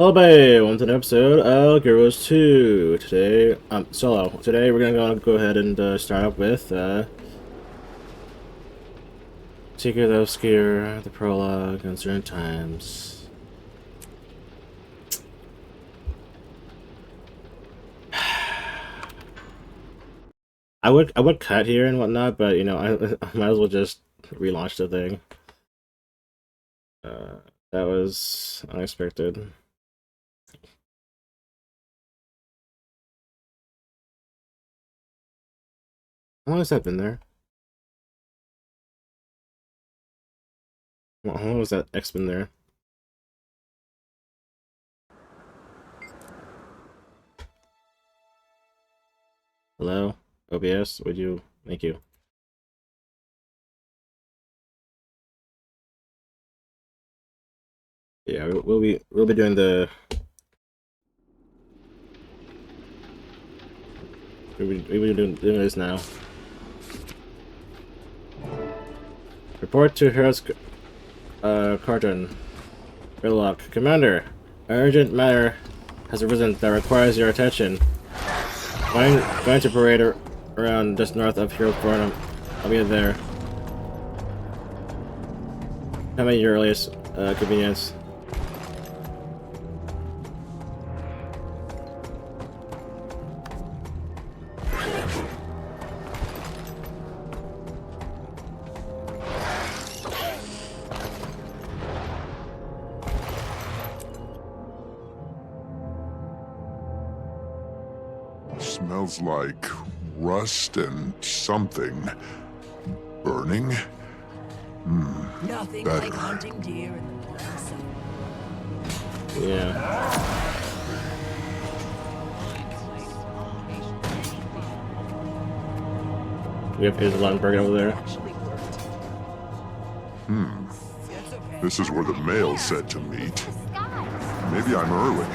Hello, babe. Welcome to an episode of Heroes 2. Today, solo. Today, we're gonna go ahead and start up with Secret of the Obscure, the prologue, Uncertain Times. I would cut here and whatnot, but you know, I might as well just relaunch the thing. That was unexpected. How long has that been there? How long was that X been there? Hello? OBS? Would you? Thank you. Yeah, we'll be doing the we'll be doing this now. Report to Heroes Carton. Gridlock. Commander, an urgent matter has arisen that requires your attention. Going to parade around just north of Hero Farnham. I'll be there. Come at your earliest convenience. Smells like rust and something burning. Nothing Better. like hunting deer in the morning sun. Yeah. We have Islandberg over there. Actually worked. It's okay. This is where the mail said to meet. Maybe I'm early.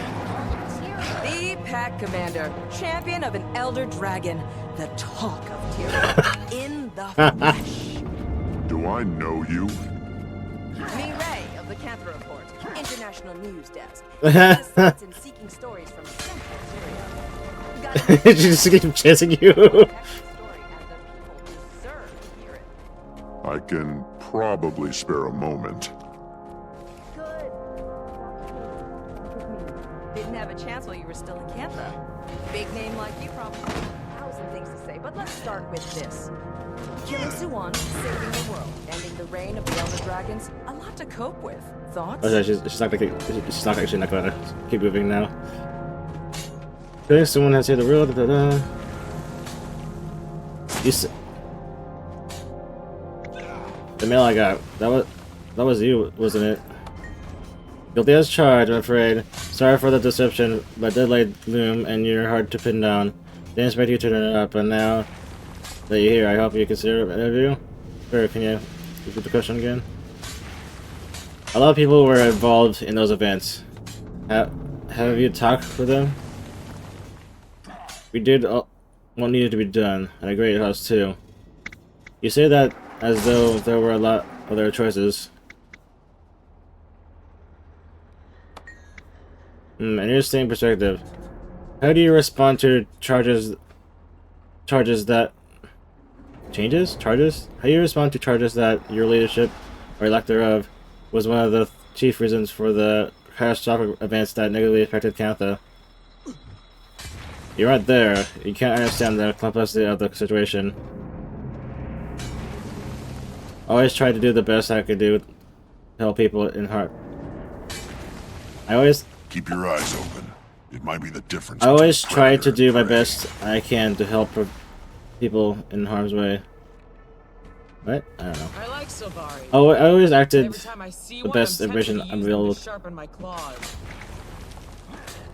The Pack Commander, champion of an Elder Dragon, the talk of Tyrion in the flesh. Do I know you? Me Ray of the Canthra Report, International News Desk. Assistance in seeking stories from Central Syria. Got a She just keeps chasing you. story, and the people deserve to hear it. I can probably spare a moment. Good. Didn't have a chance while you were still in Cantha. Big name like you probably have 1,000 things to say, but let's start with this. Killing Suwan, saving the world, ending the reign of the Elder Dragons, a lot to cope with. Thoughts? Oh, she's not actually not gonna keep moving now. Okay, someone has hit the world. Da, da, da. The mail I got. That was you, wasn't it? Guilty as charged, I'm afraid. Sorry for the deception, but deadly loom and you're hard to pin down. Didn't expect you to turn it up, but now that you're here, I hope you consider an interview. Sure, can you repeat the question again? A lot of people were involved in those events. Have you talked with them? We did all what needed to be done, and a great house too. You say that as though there were a lot of other choices. Interesting perspective. How do you respond to charges that... Charges? How do you respond to charges that your leadership, or lack thereof, was one of the chief reasons for the catastrophic events that negatively affected Cantha? You aren't there. You can't understand the complexity of the situation. I always tried to do the best I could do to help people in heart. Keep your eyes open. It might be the difference. I always between try to predator do my and prey. best I can to help people in harm's way. What? I don't know. I like Silvari. Oh, I always acted Every time I see the one, best I'm tempted information to use them available. to sharpen my claws.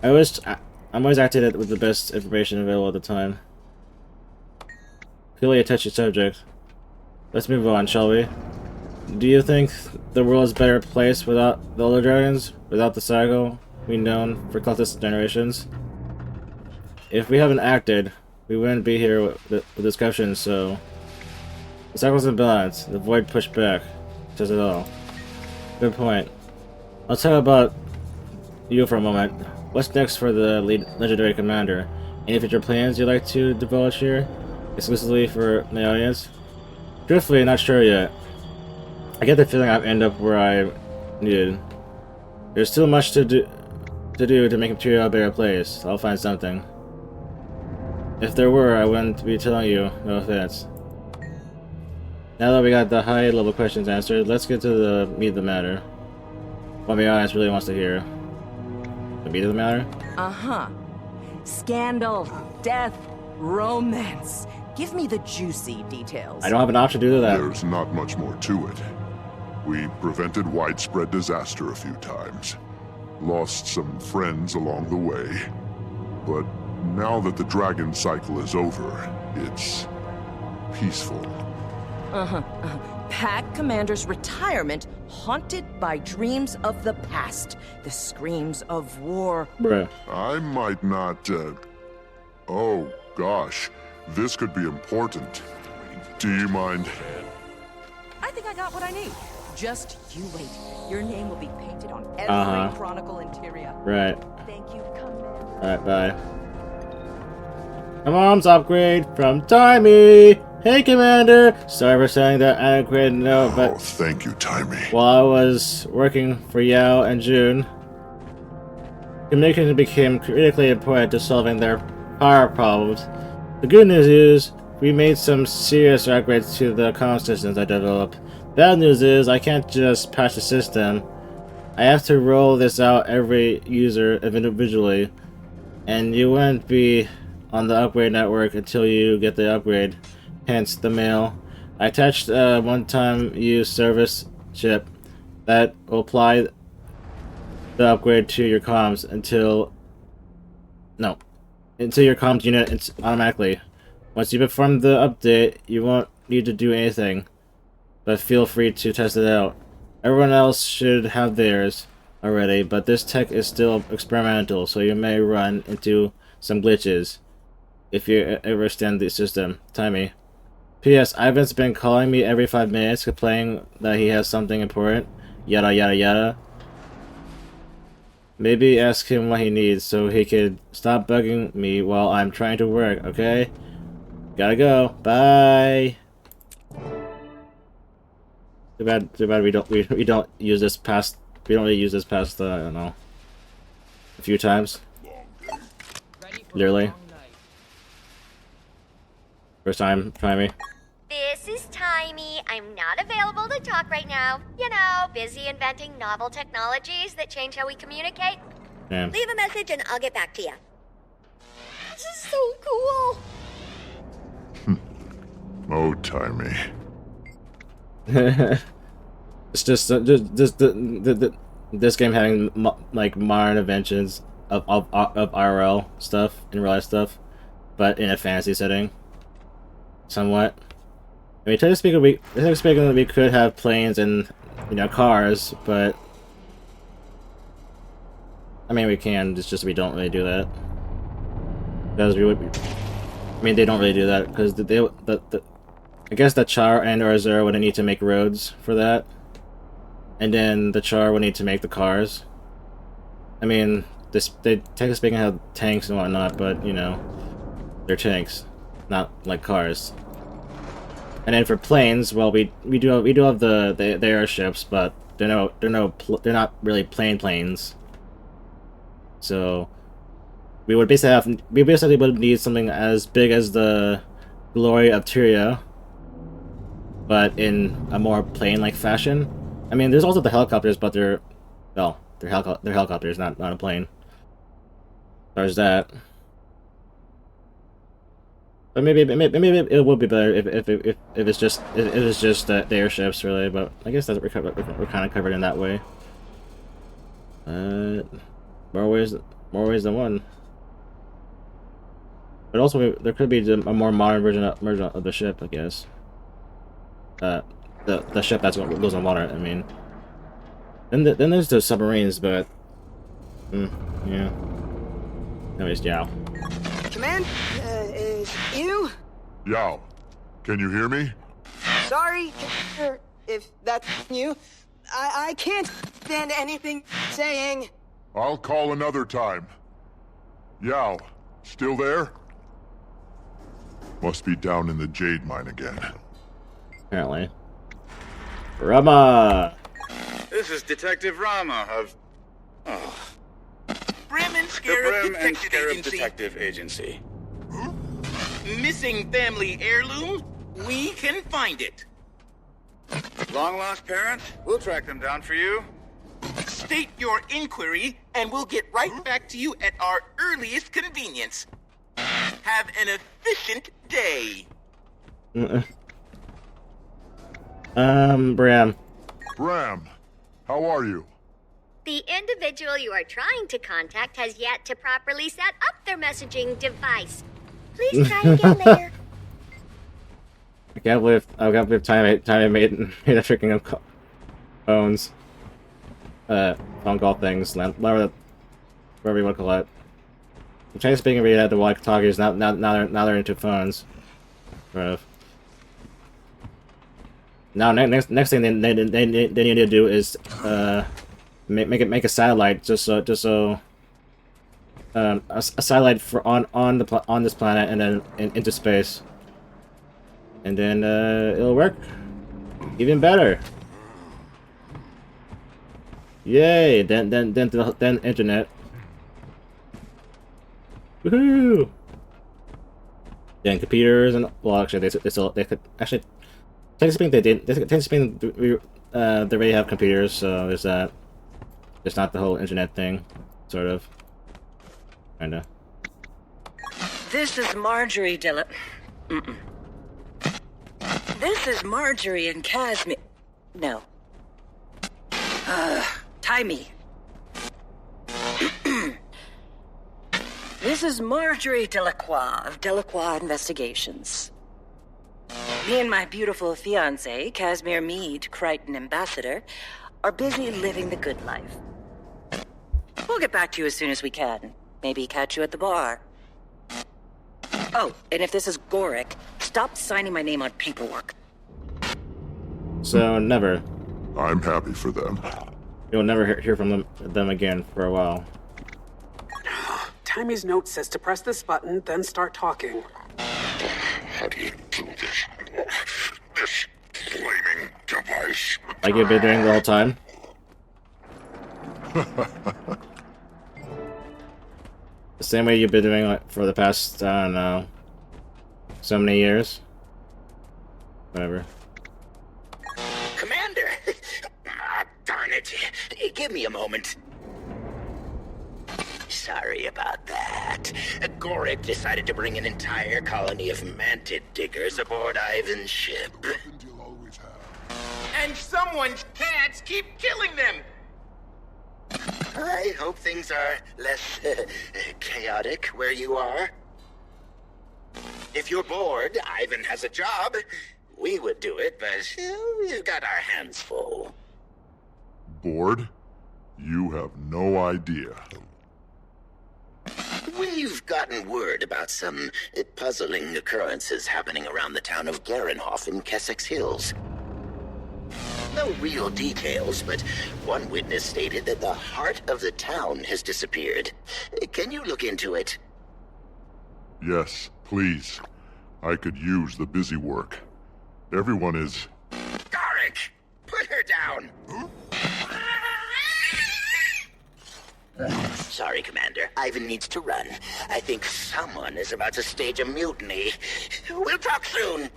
I'm always acting with the best information available at the time. Clearly a touchy subject. Let's move on, shall we? Do you think the world is a better place without the Elder Dragons? Without the cycle we've known for countless generations? If we haven't acted, we wouldn't be here with discussions, so... The cycle's in balance. The void pushed back. Says it all. Good point. Let's talk about you for a moment. What's next for the legendary commander? Any future plans you'd like to divulge here? Exclusively for the audience? Truthfully, not sure yet. I get the feeling I'll end up where I needed. There's still much to do to make Imperial a better place. I'll find something. If there were, I wouldn't be telling you. No offense. Now that we got the high-level questions answered, let's get to the meat of the matter. What my audience really wants to hear. The meat of the matter? Uh-huh. Scandal, death, romance. Give me the juicy details. I don't have an option to do that. There's not much more to it. We prevented widespread disaster a few times. Lost some friends along the way. But now that the dragon cycle is over, it's peaceful. Pack Commander's retirement haunted by dreams of the past. The screams of war. Bruh. I might not, Oh, gosh. This could be important. Do you mind? I think I got what I need. Just you wait. Your name will be painted on every Chronicle interior. Right. Thank you, Commander. Alright, bye. My mom's upgrade from Timey! Hey, Commander! Sorry for sending that adequate note, Oh, but thank you, Timey. while I was working for Yao and June, communication became critically important to solving their power problems. The good news is, we made some serious upgrades to the comm systems I developed. Bad news is, I can't just patch the system. I have to roll this out every user individually, and you wouldn't be on the upgrade network until you get the upgrade. Hence the mail. I attached a one-time use service chip that will apply the upgrade to your comms until your comms unit automatically. Once you perform the update, you won't need to do anything, but feel free to test it out. Everyone else should have theirs already, but this tech is still experimental, so you may run into some glitches if you ever extend the system. Timey. P.S. Ivan's been calling me every 5 minutes, complaining that he has something important. Yada yada yada. Maybe ask him what he needs so he could stop bugging me while I'm trying to work, okay? Gotta go. Bye. Too bad we don't use this past I don't know, a few times. Ready for Literally. a long night. First time trying me. This is Timey. I'm not available to talk right now. You know, busy inventing novel technologies that change how we communicate. Yeah. Leave a message and I'll get back to you. This is so cool. Oh, Timey. It's just this game having like modern inventions of IRL stuff and real life stuff, but in a fantasy setting. Somewhat. I mean, technically speaking, we could have planes and cars, but I mean we can. It's just we don't really do that because we would. I mean, they don't really do that because I guess the Char and or Azura would need to make roads for that, and then the Char would need to make the cars. I mean, they technically speaking have tanks and whatnot, but they're tanks, not like cars. And then for planes, well, we do have the airships, but they're not really planes. So we basically would need something as big as the Glory of Tyria, but in a more plane-like fashion. I mean, there's also the helicopters, but they're helicopters, not a plane. There's that. But maybe it would be better if it's just the airships, really. But I guess we're kind of covered in that way. More ways than one. But also there could be a more modern version of the ship, I guess. The ship that goes on water. I mean, then there's the submarines, but yeah. Anyways, yeah. Command? You? Yao, can you hear me? Sorry, if that's you. I can't stand anything saying. I'll call another time. Yao, still there? Must be down in the jade mine again. Apparently. Rama! This is Detective Rama of Brim and the Scarab Brim and Detective Scarab Agency. Detective Agency. Missing family heirloom? We can find it. Long lost parents? We'll track them down for you. State your inquiry, and we'll get right back to you at our earliest convenience. Have an efficient day. Bram. Bram, how are you? The individual you are trying to contact has yet to properly set up their messaging device. Please try again later. I can't believe time I made a freaking phones. Phone call things, whatever you want to call it. I'm trying to speak and read out the walkie-talkies, now they're into phones. Sort of. Now next thing they need to do is make a satellite just so a satellite for on this planet and then into space, and then it'll work even better. Yay! Then internet. Woohoo! Then computers and well, actually they could actually technically speaking they didn't. Technically speaking, they already have computers, so there's that. It's not the whole internet thing, sort of. Kinda. This is Marjorie Dillon. This is Marjorie and Casimir. No. Timey. This is Marjorie Delacroix of Delacroix Investigations. Me and my beautiful fiancé, Casimir Meade, Crichton Ambassador, are busy living the good life. We'll get back to you as soon as we can. Maybe catch you at the bar. Oh, and if this is Gorick, stop signing my name on paperwork. So never. I'm happy for them. You'll never hear from them again for a while. Timey's note says to press this button, then start talking. How do you do this? This flaming device. Like you've been doing the whole time? The same way you've been doing it for the past, I don't know, so many years? Whatever. Commander! Darn it. Give me a moment. Sorry about that. Gorick decided to bring an entire colony of mantid diggers aboard Ivan's ship. You'll always have. And someone's cats keep killing them! I hope things are less chaotic where you are. If you're bored, Ivan has a job. We would do it, but we've got our hands full. Bored? You have no idea. We've gotten word about some puzzling occurrences happening around the town of Garenhof in Kessex Hills. No real details, but one witness stated that the heart of the town has disappeared. Can you look into it? Yes, please. I could use the busy work. Everyone is... Gorick! Put her down! Sorry, Commander. Ivan needs to run. I think someone is about to stage a mutiny. We'll talk soon!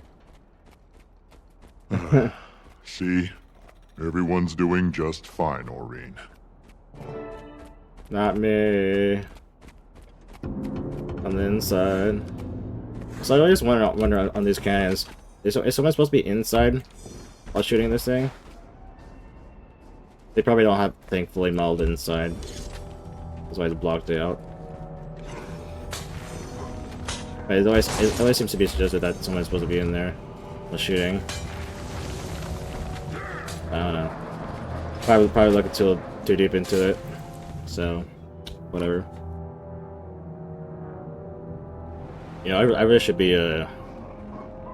See? Everyone's doing just fine, Aureen. Not me. On the inside. So I always wonder on these cannons. Is someone supposed to be inside while shooting this thing? They probably don't have the thing fully molded inside. That's why it's blocked out. But it always seems to be suggested that someone's supposed to be in there while shooting. I don't know. Probably looking too deep into it. So, whatever. You know, I really should be I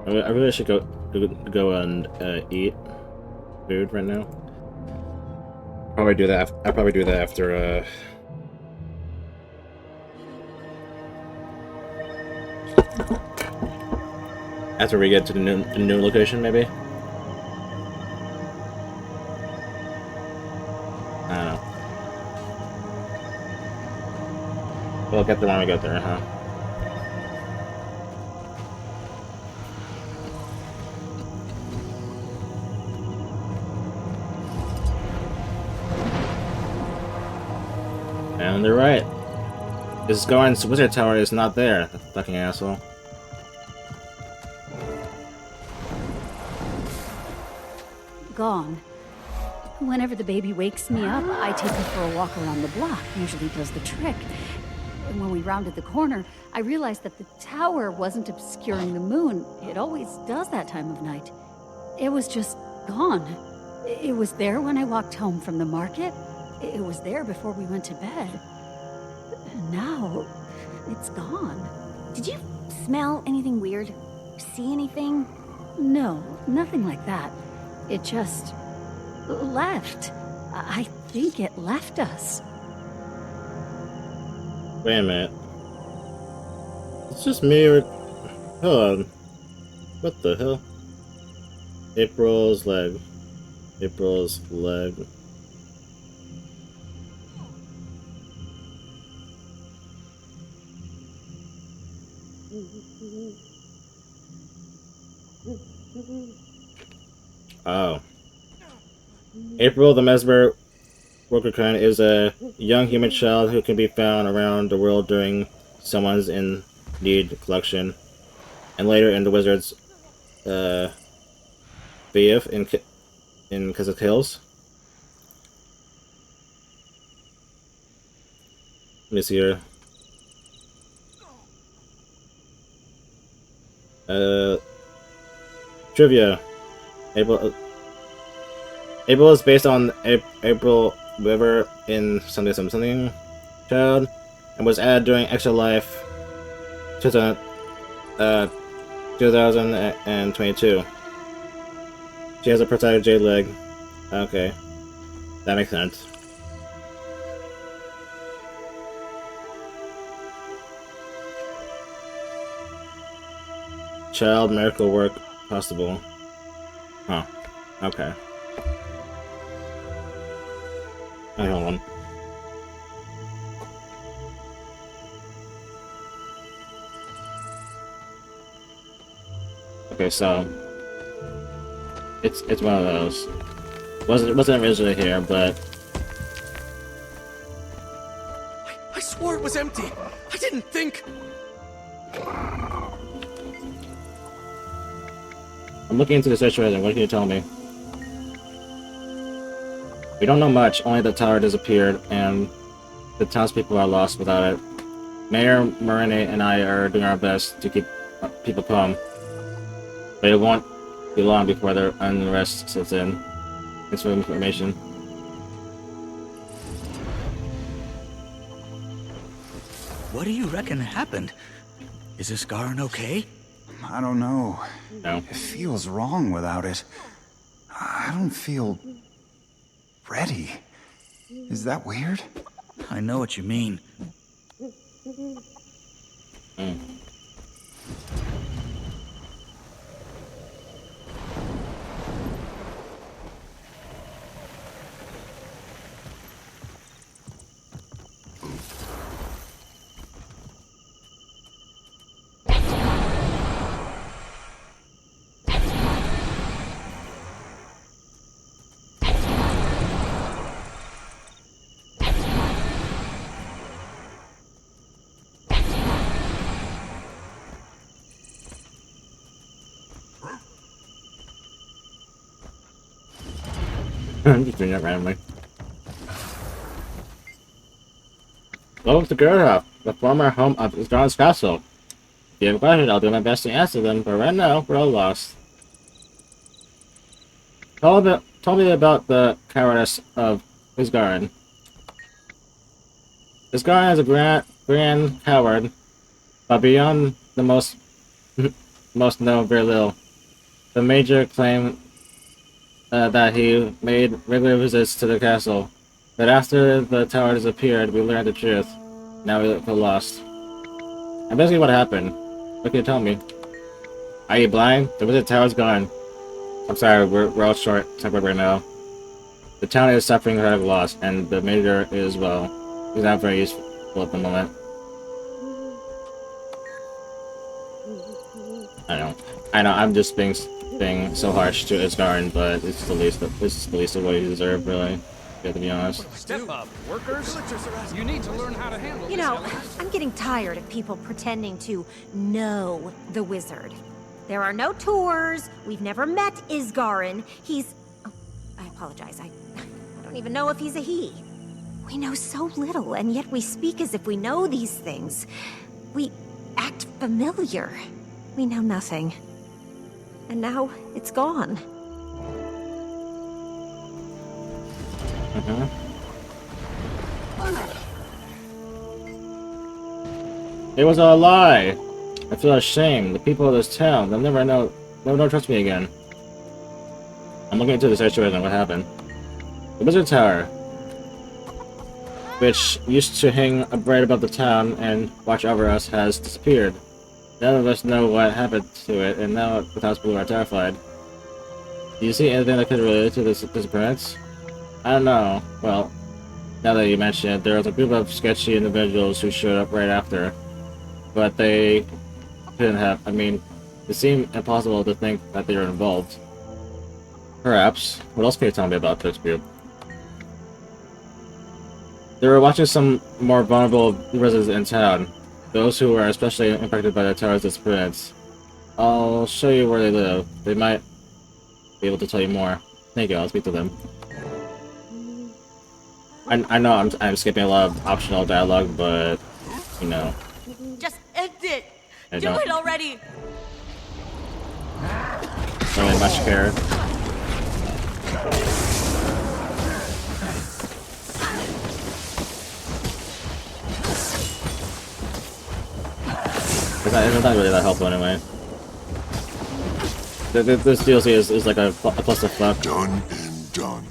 really should go and eat food right now. Probably do that. I'll probably do that after After we get to the new location, maybe? I don't know. We'll get there when we get there, huh? And they're right. This Garen's Wizard Tower is not there, the fucking asshole. Gone. Whenever the baby wakes me up, I take her for a walk around the block. Usually does the trick. And when we rounded the corner, I realized that the tower wasn't obscuring the moon. It always does that time of night. It was just gone. It was there when I walked home from the market. It was there before we went to bed. And now, it's gone. Did you smell anything weird? See anything? No, nothing like that. It just left. I think it left us. Wait a minute. It's just me or... Hold on. What the hell? April's leg. April's leg. Oh. April the Mesmer Workercoin is a young human child who can be found around the world during someone's in need collection, and later in the wizard's BF in Keswick Hills. Let me see here. Trivia. April is based on April River in something child, and was added during Extra Life 2022. She has a protected jade leg. Okay, that makes sense. Child miracle work possible. Huh. Okay. Hang on. Okay, so it's one of those. Wasn't originally here, but I swore it was empty. I didn't think. I'm looking into the situation. What can you tell me? We don't know much, only the tower disappeared, and the townspeople are lost without it. Mayor Marini and I are doing our best to keep people calm, but it won't be long before their unrest sets in. Thanks for the information. What do you reckon happened? Is this Garen okay? I don't know. No. It feels wrong without it. I don't feel... ready. Is that weird? I know what you mean. I'm just doing that randomly. Welcome to Gerhoff, the former home of Garen's castle. If you have questions, I'll do my best to answer them, but right now, we're all lost. Tell me about the cowardice of Isgaren. Isgaren is a grand coward, but beyond the most know very little. The major claim that he made regular visits to the castle, but after the tower disappeared, we learned the truth. Now we feel lost. And basically what happened, What can you tell me? Are you blind? The wizard tower's gone. I'm sorry, we're all short tempered right now. The town is suffering a loss, and the mayor is, well, he's not very useful at the moment. I know, I'm just being so harsh to Isgarin, but it's the least of what he deserved, really. To be honest. Step up, workers. You need to learn how to handle You know, I'm getting tired of people pretending to know the wizard. There are no tours. We've never met Isgarin. He's... Oh, I apologize. I don't even know if he's a he. We know so little, and yet we speak as if we know these things. We act familiar. We know nothing. And now it's gone. It was a lie! I feel ashamed. The people of this town, they'll never trust me again. I'm looking into the situation. What happened? The Wizard Tower, which used to hang bright above the town and watch over us, has disappeared. None of us know what happened to it, and now the townspeople are terrified. Do you see anything that could relate to this disappearance? I don't know. Well, now that you mention it, there was a group of sketchy individuals who showed up right after. But they couldn't have... I mean, it seemed impossible to think that they were involved. Perhaps. What else can you tell me about this group? They were watching some more vulnerable residents in town. Those who were especially impacted by the tower's disappearance. I'll show you where they live. They might be able to tell you more. Thank you, I'll speak to them. I know I'm skipping a lot of optional dialogue, but, you know. Just end it! I Do don't it already! really much care. It's not really that helpful anyway. This DLC is like a clusterfuck. Done and done.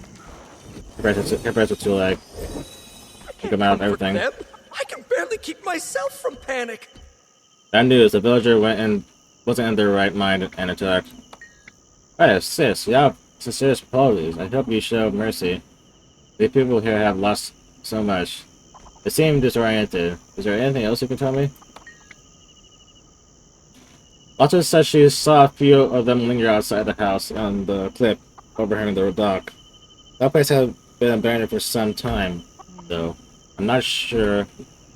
Compared to like kick him out and everything. I can barely keep myself from panic. Bad news, the villager wasn't in their right mind and attacked. Hey, sis, yeah, sincere apologies. I hope you show mercy. The people here have lost so much. They seem disoriented. Is there anything else you can tell me? Alta said she saw a few of them linger outside the house on the cliff overhanging the dock. That place had been abandoned for some time, though. I'm not sure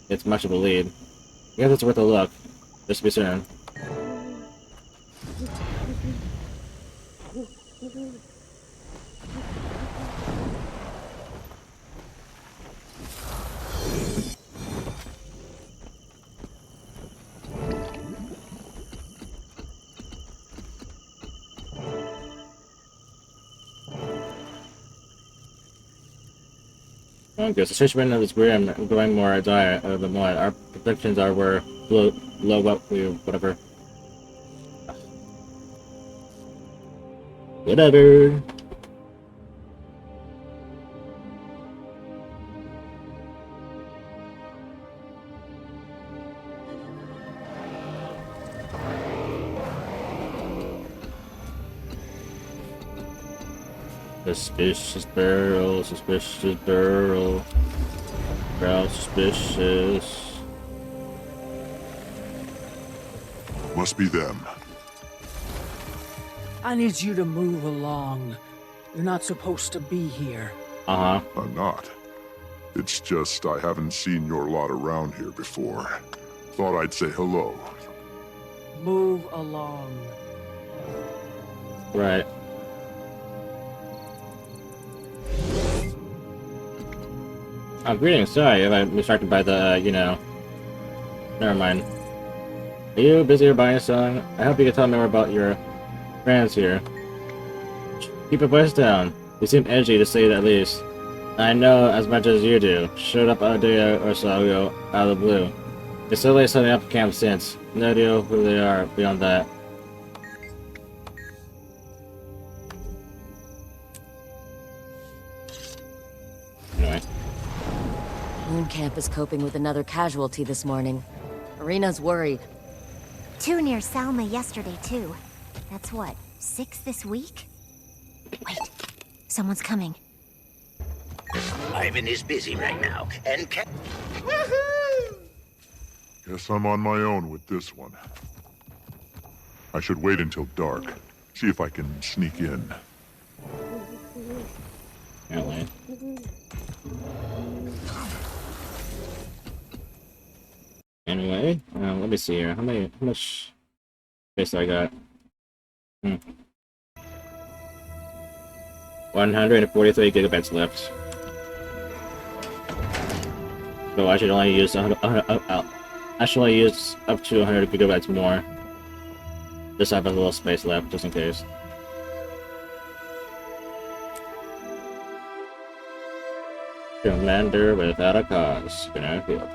it's much of a lead. I guess it's worth a look, just to be certain. Okay, so the situation of this grim growing more dire than what our predictions are were low whatever. Whatever. Suspicious barrel, suspicious barrel. Barrel suspicious. Must be them. I need you to move along. You're not supposed to be here. Uh-huh. I'm not. It's just I haven't seen your lot around here before. Thought I'd say hello. Move along. Right. Oh, greetings. Sorry if I'm distracted by the, you know... Never mind. Are you busy or buying a song? I hope you can tell me more about your friends here. Keep your voice down. You seem edgy to say the least. I know as much as you do. Showed up a day or so ago out of the blue. They slowly setting up camp since. No idea who they are beyond that. Anyway. Moon Camp is coping with another casualty this morning. Arena's worried. 2 near Salma yesterday, too. That's what, 6 this week? Wait, someone's coming. Ivan is busy right now, and Guess I'm on my own with this one. I should wait until dark. See if I can sneak in. Apparently. Anyway, let me see here. How much space do I got? 143 gigabytes left. So I should only use I should only use up to 100 gigabytes more. Just have a little space left, just in case. Commander without a cause. Gonna field.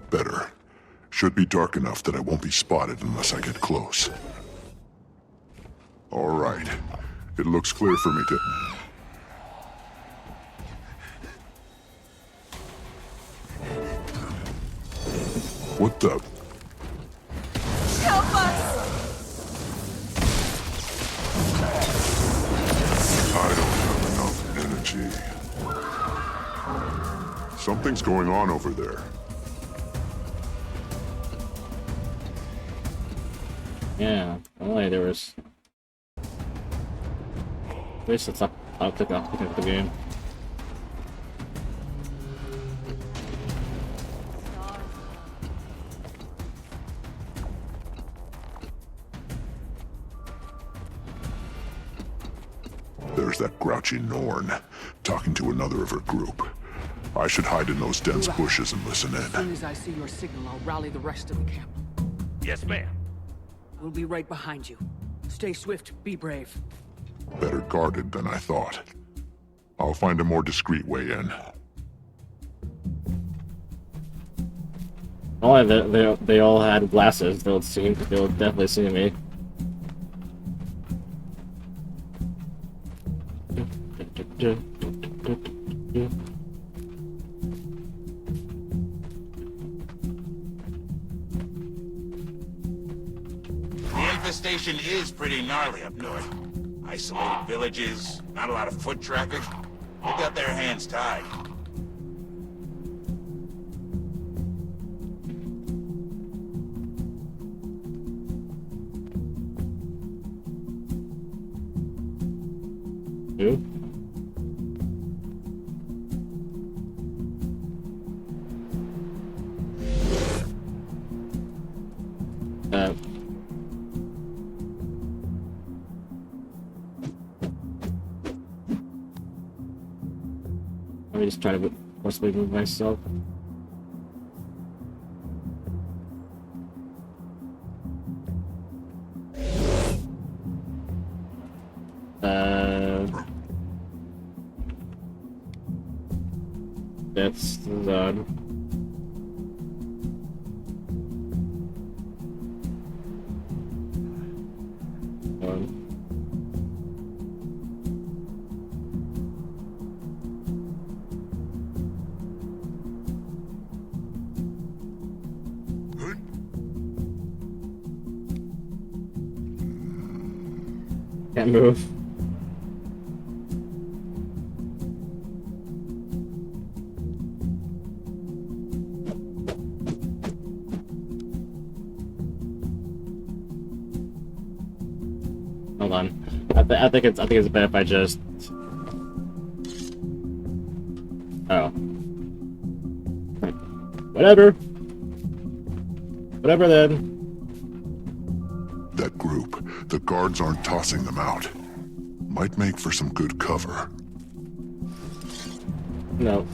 Better. Should be dark enough that I won't be spotted unless I get close. All right. It looks clear for me to... What the... Help us! I don't have enough energy. Something's going on over there. Yeah, only there was... At least it's up. I'll pick up the game. There's that grouchy Norn, talking to another of her group. I should hide in those dense bushes and listen As soon in. as I see your signal, I'll rally the rest of the camp. Yes, ma'am. We'll be right behind you. Stay swift, be brave. Better guarded than I thought. I'll find a more discreet way in. Only they all had glasses. They'll definitely see me. The infestation is pretty gnarly up north. Isolated villages, not a lot of foot traffic. They got their hands tied. Who? Let me just try to possibly move myself. That's odd. Can't move. Hold on. I think it's better if I just. Oh. Whatever. Whatever then. That group, the guards aren't tossing them out. Might make for some good cover. No.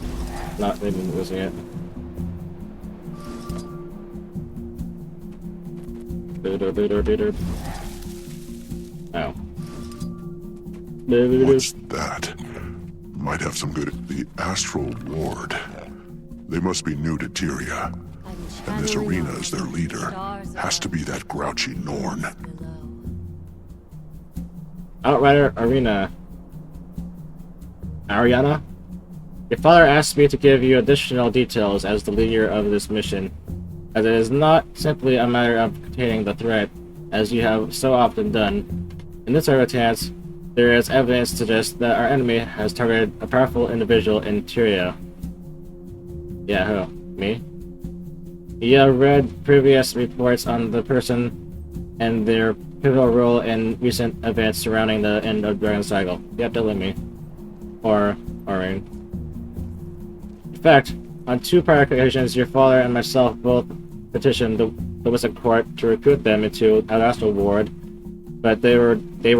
Not even losing it. Oh. What's that? Might have some good... The Astral Ward. They must be new to Tyria. And this arena is their leader. Has to be that grouchy Norn. Outrider Ariana? Your father asked me to give you additional details as the leader of this mission, as it is not simply a matter of containing the threat, as you have so often done. In this circumstance, there is evidence to suggest that our enemy has targeted a powerful individual in Tyria. Yeah, who? Me? You have read previous reports on the person and their pivotal role in recent events surrounding the end of Dragon Cycle. Yep, don't let me. Or Rain. In fact, on 2 prior occasions, your father and myself both petitioned the Wizard Court to recruit them into an Astral Ward, but they were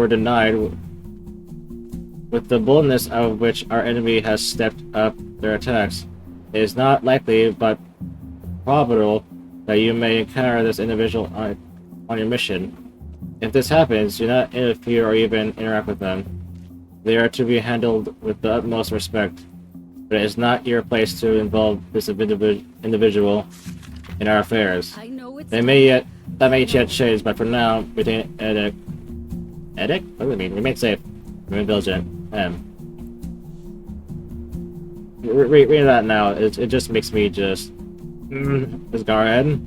denied. With the boldness of which our enemy has stepped up their attacks, it is not likely but probable that you may encounter this individual on your mission. If this happens, do not interfere or even interact with them. They are to be handled with the utmost respect, but it is not your place to involve this individual in our affairs. That may yet change, but for now, retain Edic. Edic? What do we mean? Remain safe. Remain vigilant. Reading that now, it just makes me just... Isgared?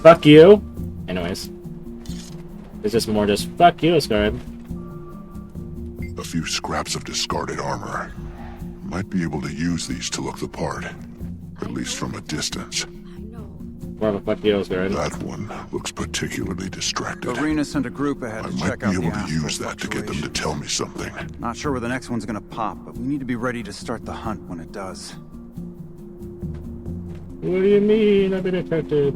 Fuck you! Anyways. It's just more just, fuck you, Isgared. A few scraps of discarded armor. Might be able to use these to look the part. At least from a distance. More of a fuck you, Isgared. That one looks particularly distracted. Arena sent a group ahead to check out the I might be able to astral use that to get them to tell me something. Not sure where the next one's gonna pop, but we need to be ready to start the hunt when it does. What do you mean I've been affected?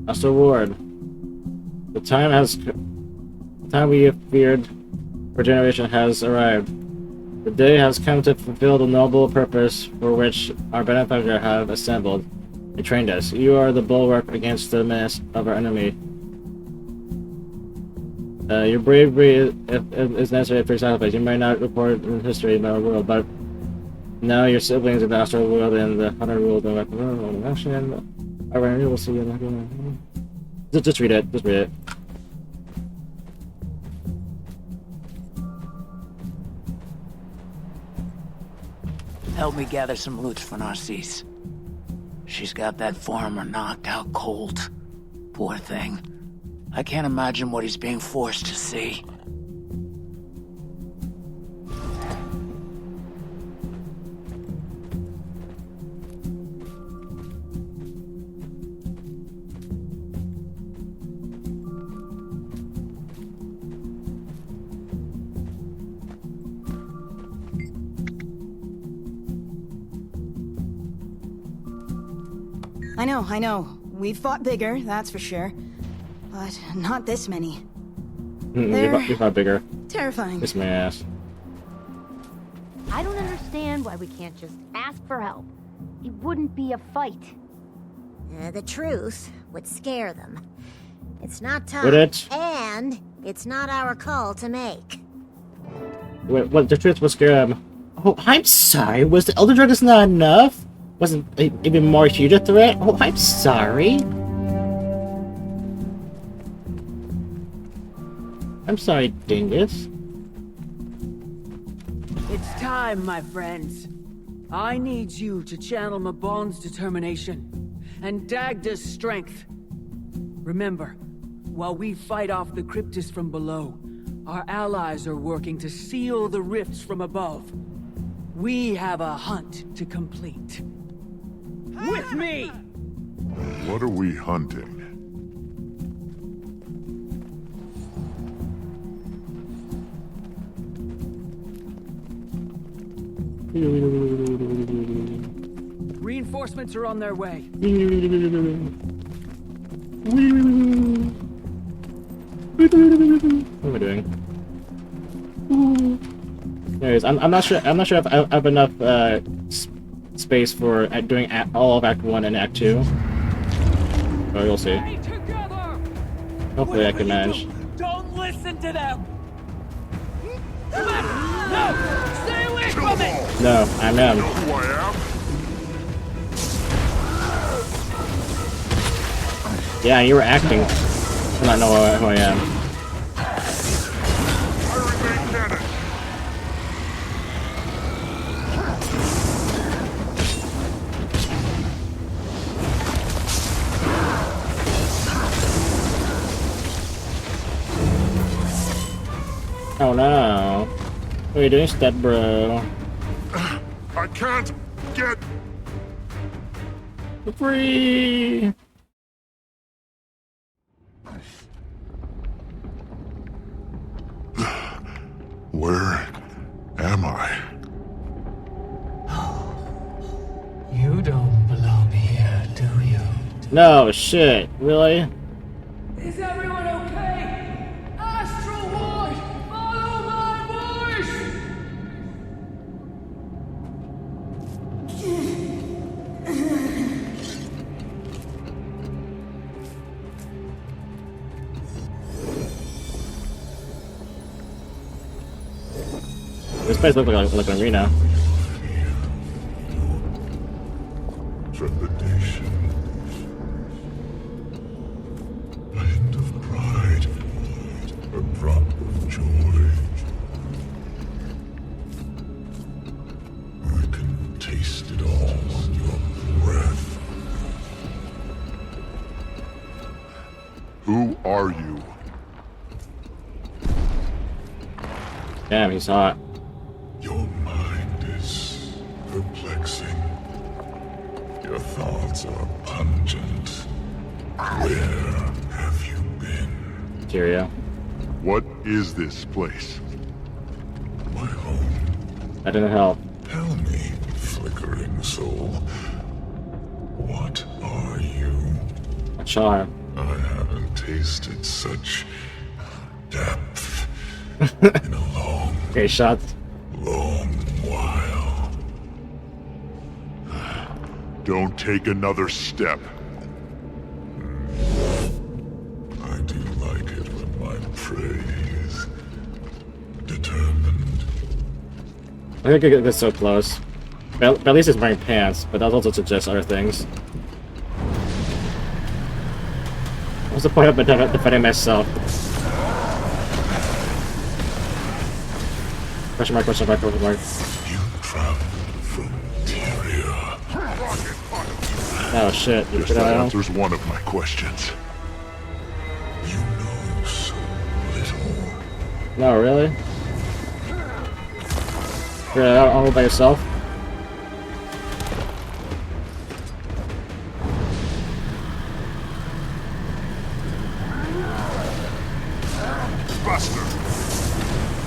Astral Ward. The time we have feared for generation has arrived. The day has come to fulfill the noble purpose for which our benefactor have assembled and trained us. You are the bulwark against the menace of our enemy. Your bravery is necessary for sacrifice. You may not report in history in our world, but now your siblings in the astral world and the hunter world and the action. Alright, we'll see you. Just read it. Just read it. Help me gather some loot for Narcisse. She's got that farmer knocked out cold. Poor thing. I can't imagine what he's being forced to see. I know. We've fought bigger, that's for sure. But not this many. You fought bigger. Terrifying. Kiss my ass. I don't understand why we can't just ask for help. It wouldn't be a fight. The truth would scare them. It's not tough. Would it? And it's not our call to make. Wait, what? The truth will scare them. Oh, I'm sorry. Was the Elder Dragons not enough? Wasn't even more huge a threat? Oh, I'm sorry. I'm sorry, Dingus. It's time, my friends. I need you to channel Mabon's determination and Dagda's strength. Remember, while we fight off the Cryptus from below, our allies are working to seal the rifts from above. We have a hunt to complete. With me! What are we hunting? Reinforcements are on their way. What am I doing? Anyways, I'm not sure if I have enough space for doing all of Act 1 and Act 2. But we'll see. Hopefully I can manage. Don't listen to them! Come on! No! Stay away from No, I'm him. Know who I am? Yeah, you were acting. I don't know who I am. Oh no. What are you doing, stud bro? I can't get free. Where am I? You don't belong here, do you? No shit, really? Is everyone okay? Astral Ward, follow my voice! This place looks like an arena. Trepidation. A hint of pride. A drop of joy. I can taste it all on your breath. Who are you? Damn, he's hot. Your mind is perplexing. Your thoughts are pungent. Where have you been? Cheerio. What is this place? My home. That didn't help. Tell me, flickering soul. What are you? A charm. I haven't tasted such depth in a long, Okay, shots. long while. Don't take another step. I do like it when my prey is determined. I think I get this so close. But at least he's wearing pants, but that also suggests other things. What's the point of defending myself? Question mark, question mark, question mark. You travel from Tyria. Oh shit, you Yes, put that that out? answers one of my questions. You know so little. No, really? Figure that out all by yourself? Buster!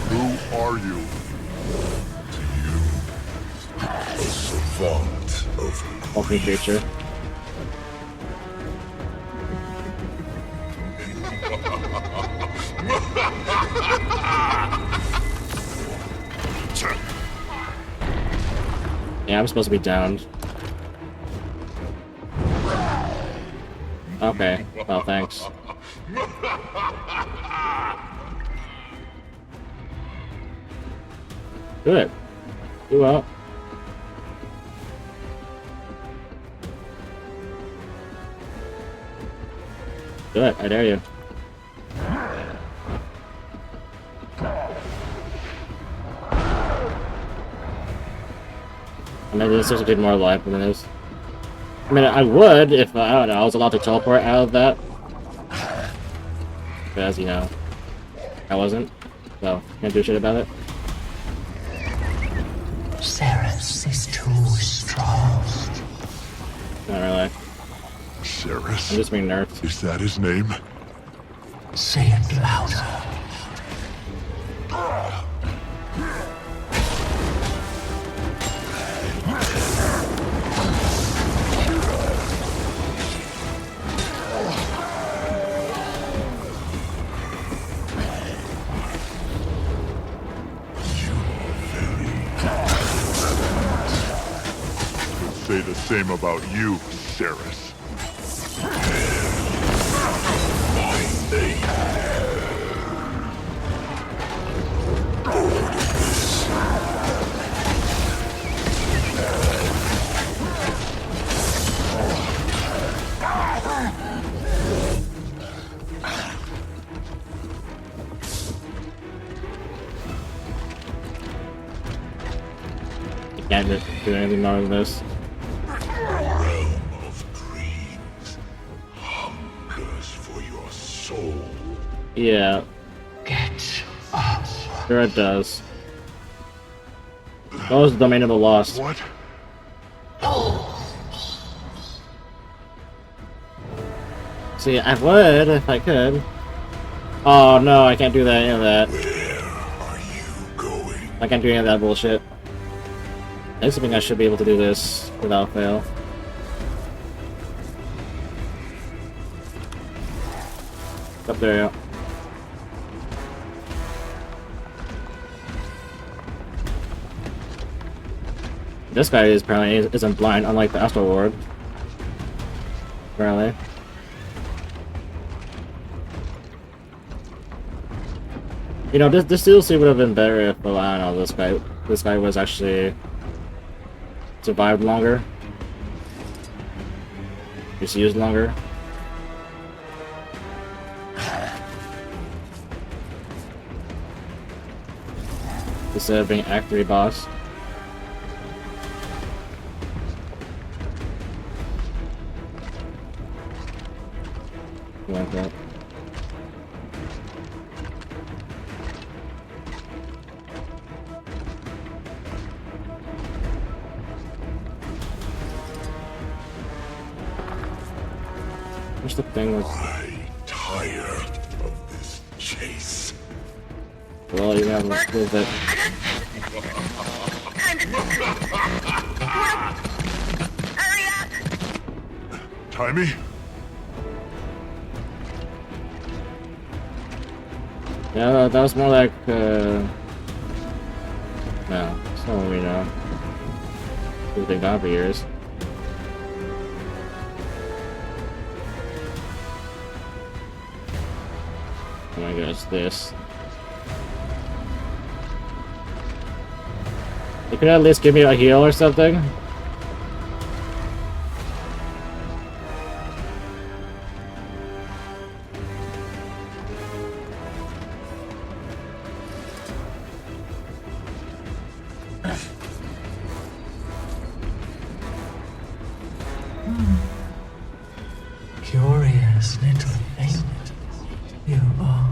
Who are you? To you, a savant of Hulking creature. Yeah, I'm supposed to be downed. Okay, well, thanks. Do it. Do well. Do it, I dare you. I mean, this supposed to be more alive than it is. I mean, I would if, I don't know, I was allowed to teleport out of that. But as you know, I wasn't. So, can't do shit about it. Ceres is too strong. Not really. Ceres? I'm just being nerfed. Is that his name? Say it louder. Say the same about you, Ceres. Can't do anything more than this. Realm of dreams hungers for your soul. Yeah. Get up. Sure it does. That was the domain of the lost. What? See, I would if I could. Oh no, I can't do that, any of that. Where are you going? I can't do any of that bullshit. I think I should be able to do this without fail. Up there, yeah. This guy is apparently isn't blind, unlike the Astral Ward. Apparently. You know, this DLC would have been better if, well, I don't know, this guy was actually survived longer. Just used longer. Instead of being Act 3 boss. Like that. What's the thing with... I tire of this chase. Well, you have to prove it. Timey? Yeah, that was more like, no, it's not what we know. We've been gone for years. Oh my gosh, this. You could at least give me a heal or something? Curious little thing you are.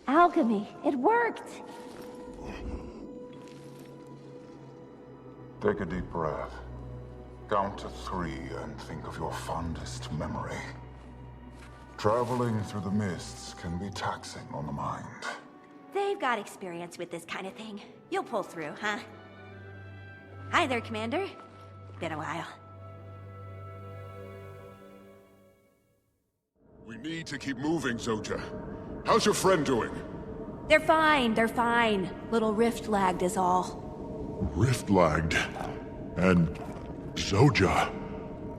Alchemy, it worked! Take a deep breath. Count to 3 and think of your fondest memory. Traveling through the mists can be taxing on the mind. They've got experience with this kind of thing. You'll pull through, huh? Hi there, Commander. Been a while. We need to keep moving, Zojja. How's your friend doing? They're fine, they're fine. Little rift lagged is all. Rift lagged. And Zojja,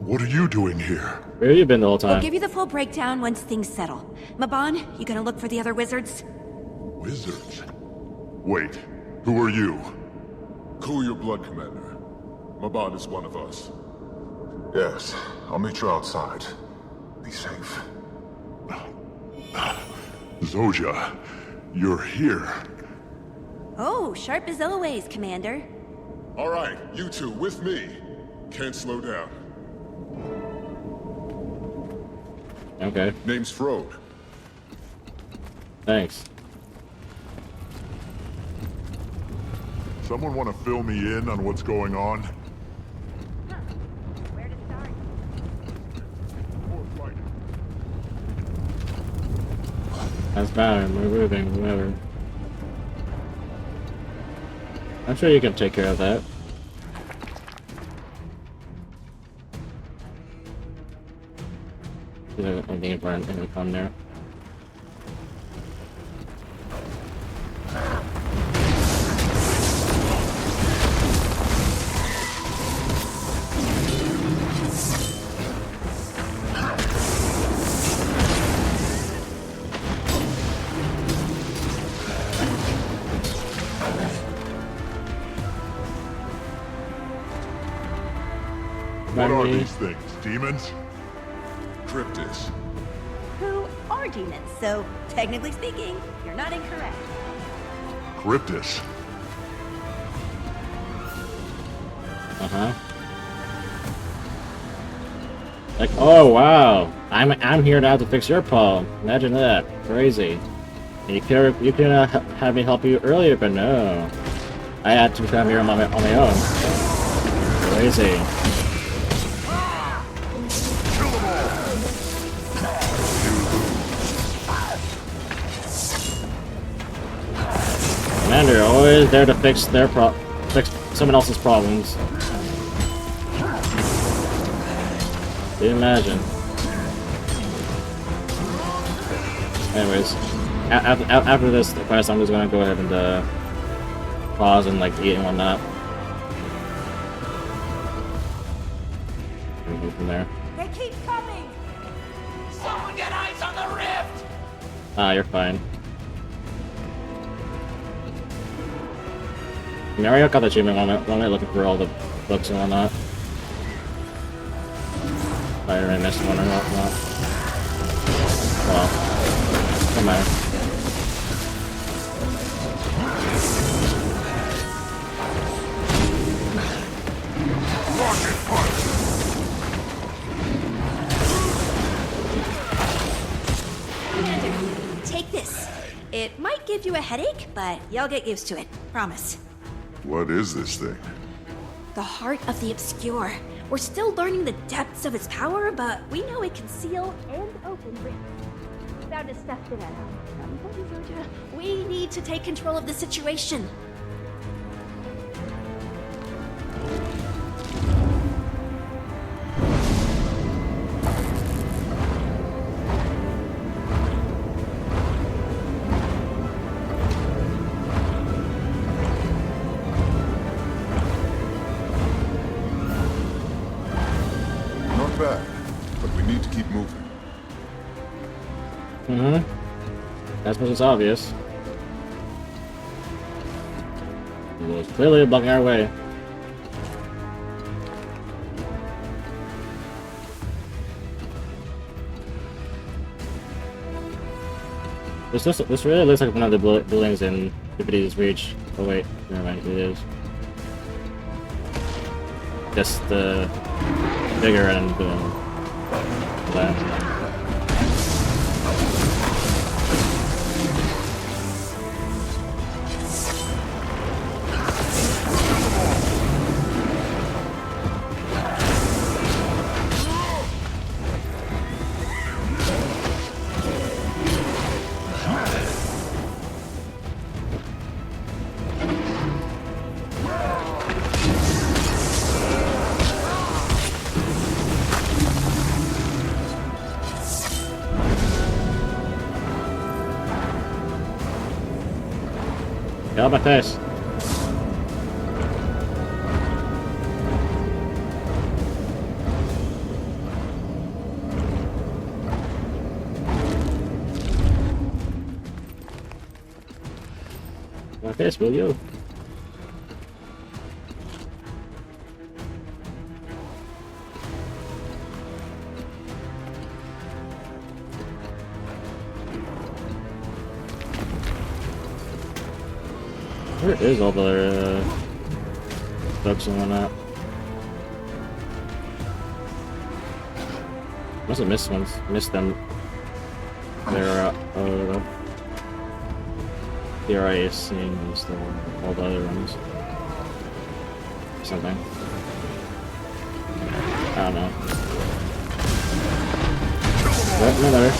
what are you doing here? Where have you been the whole time? We'll give you the full breakdown once things settle. Mabon, you gonna look for the other wizards? Wizards? Wait, who are you? Cool your blood, Commander. Mabon is one of us. Yes, I'll meet you outside. Be safe. Zojja, you're here. Oh, sharp as always, Commander. All right, you two, with me. Can't slow down. Okay. Name's Frode. Thanks. Someone want to fill me in on what's going on? Where to start? That's bad. We're moving, whatever. I'm sure you can take care of that. There's a game plan in the come there. What are me. these things? Demons? Cryptis. Who are demons, so technically speaking, you're not incorrect. Cryptis. Uh-huh. Like, oh wow, I'm here now to fix your problem. Imagine that, crazy. You could have me help you earlier, but no, I had to come here on my own. Crazy. Commander, always there to fix fix someone else's problems. Can you imagine? Anyways, after this quest, I'm just gonna go ahead and pause and like eat and whatnot. And go from there. They keep coming! Someone get eyes on the rift! Ah, you're fine. Mario got the achievement on it, looking for all the books and whatnot. I already missed one or whatnot. Well, doesn't matter. Take this. It might give you a headache, but you'll get used to it. Promise. What is this thing? The heart of the obscure. We're still learning the depths of its power, but we know it can seal and open rifts. Found a stuff to that out. We need to take control of the situation. Not bad, but we need to keep moving. That's much as obvious. It was clearly blocking our way. This really looks like one of the buildings in Deputy's Reach. Oh wait, never mind, it is. Just bigger and that. Get out of my face. My face, will you? Where is all the books and whatnot? Must have missed them. They're here I seeing all the other ones. Something. I don't know. But another.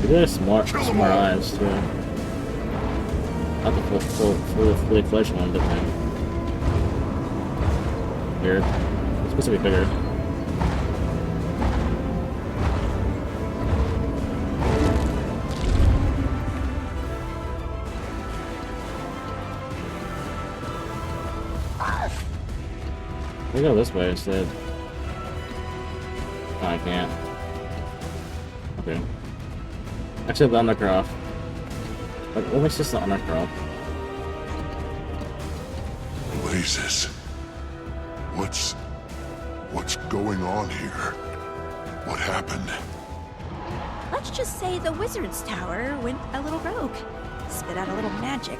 They're smart eyes too. Not the fully fledged one, didn't they? Weird. It's supposed to be bigger. We go this way instead. Oh, I can't. Okay. Actually, the Undercroft. What makes this the Undercroft? Blazes. What's going on here? What happened? Let's just say the Wizard's Tower went a little rogue. Spit out a little magic.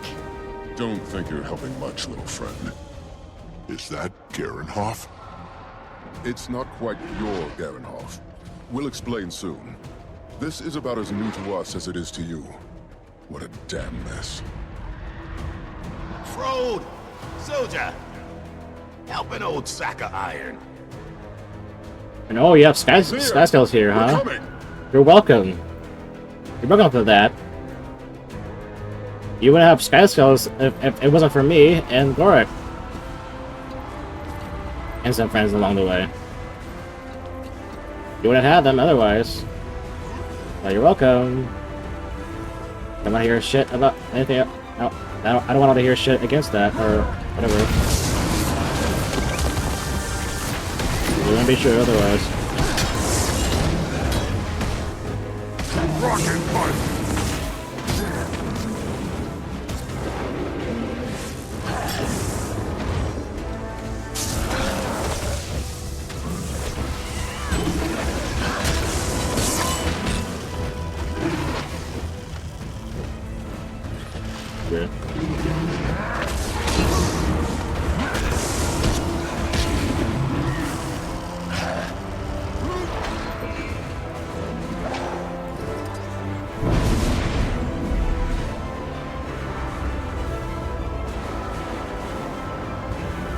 Don't think you're helping much, little friend. Is that Garenhoff? It's not quite your Garenhoff. We'll explain soon. This is about as new to us as it is to you. What a damn mess. Frode! Soldier! Help an old sack of iron. And oh, you have Skyscale's here, huh? You're welcome. You're welcome for that. You wouldn't have Skyscales if it wasn't for me and Gorik. And some friends along the way. You wouldn't have them otherwise. Well, you're welcome. Don't want to hear shit about anything else. No, I don't want to hear shit against that, or whatever. You wouldn't be sure otherwise. Rocket punch! Yeah.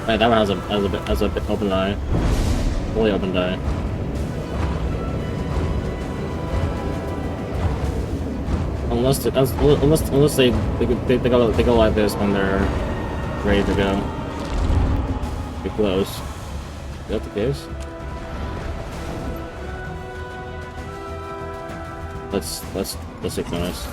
Like, that one has a bit open eye, fully open eye. Unless they go like this when they're ready to go. Be close. Is that the case? Let's ignore this.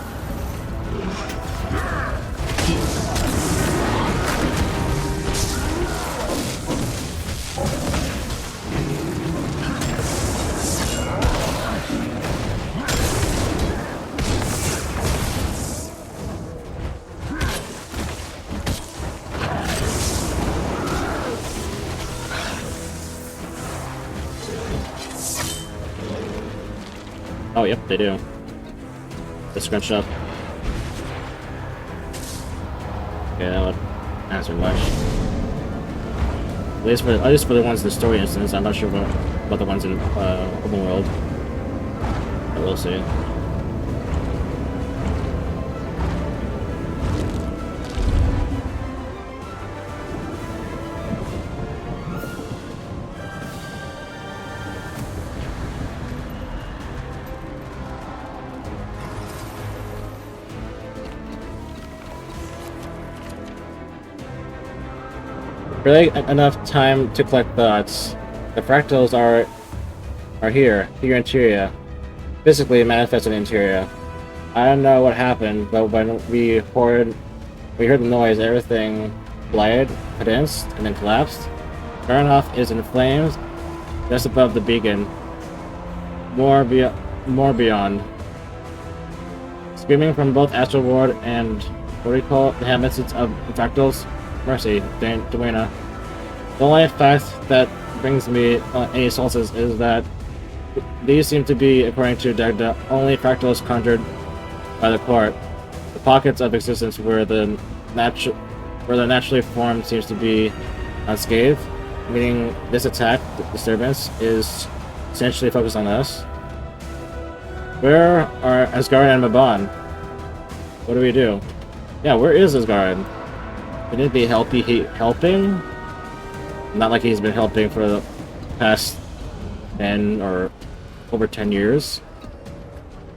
Oh, yep, they do. They scrunch up. Okay, that would answer much. At least for the ones in the story instance. I'm not sure about the ones in open world. But we'll see. Really enough time to collect thoughts. The fractals are here interior, physically manifested interior. I don't know what happened, but when we heard the noise, everything bled, condensed, and then collapsed. Garenhoff is in flames, just above the beacon. More beyond. Screaming from both Astral Ward and what do we call it? The inhabitants of fractals. Mercy, Dwayna. The only fact that brings me any solace is that these seem to be, according to Dagda, only fractals conjured by the court. The pockets of existence where the naturally formed seems to be unscathed, meaning this attack disturbance is essentially focused on us. Where are Asgard and Mabon? What do we do? Yeah, where is Asgard? Wouldn't it be helping? Not like he's been helping for the past 10 or over 10 years.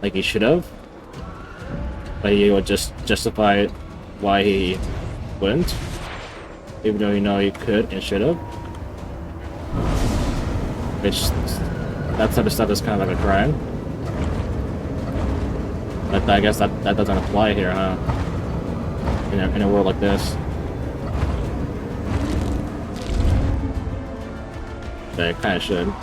Like he should have. But he would just justify why he wouldn't. Even though you know he could and should have. Which, that type of stuff is kind of like a crime. But I guess that doesn't apply here, huh? In a world like this. Okay, kinda should.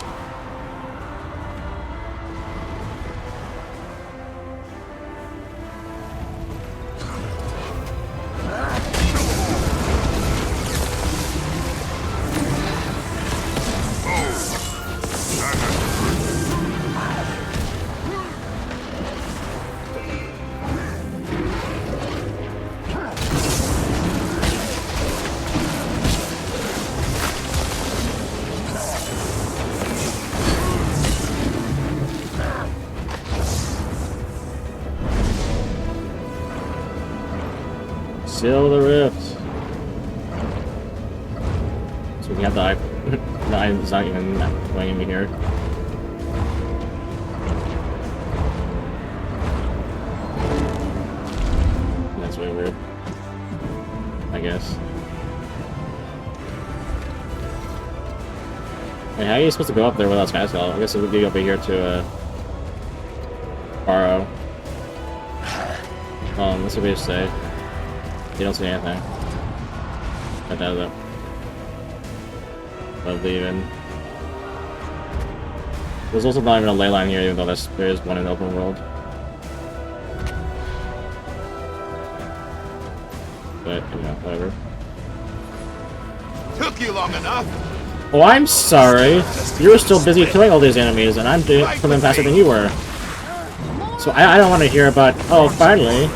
Seal the rift. So we have the eye. The eye is not even going in here. That's really weird. I guess. Wait, how are you supposed to go up there without Skyskull? I guess it would be over here to borrow. Let's see what they say. You don't see anything. That does it. But leaving. There's also not even a ley line here, even though there is one in the open world. But, you know, whatever. Took you long enough. Oh, I'm sorry. You were still busy killing all these enemies, and I'm doing them faster than you were. So I don't want to hear about, oh, finally.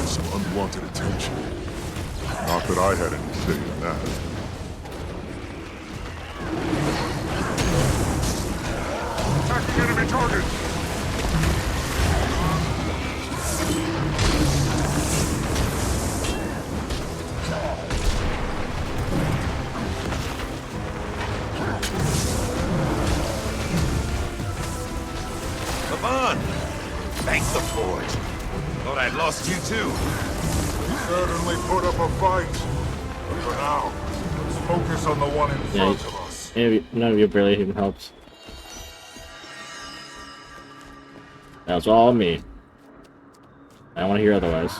Some unwanted attention. Not that I had any say in that. Attacking enemy target! Levon! Thank the Forge. Thought I'd lost you too. Certainly put up a fight. But for now, let's focus on the one in front of us. None of you barely even helped. That's all me. I don't want to hear otherwise.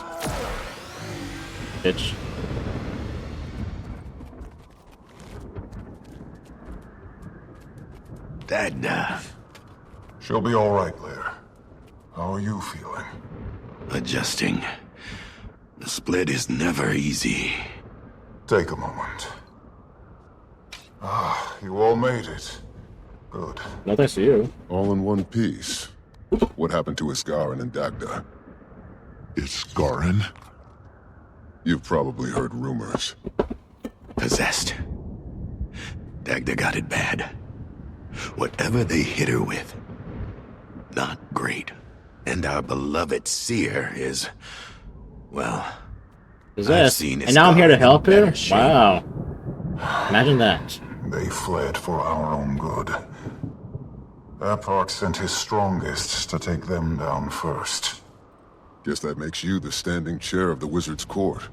Bitch. Dagda. She'll be all right, Blair. How are you feeling? Adjusting. The split is never easy. Take a moment. Ah, you all made it. Good. No thanks to you. All in one piece. What happened to Isgarin and Dagda? Isgarin? You've probably heard rumors. Possessed. Dagda got it bad. Whatever they hit her with, not great. And our beloved Seer is, well, I've seen and now I'm here to help him? Wow. Imagine that. They fled for our own good. Epoch sent his strongest to take them down first. Guess that makes you the standing chair of the Wizard's Court.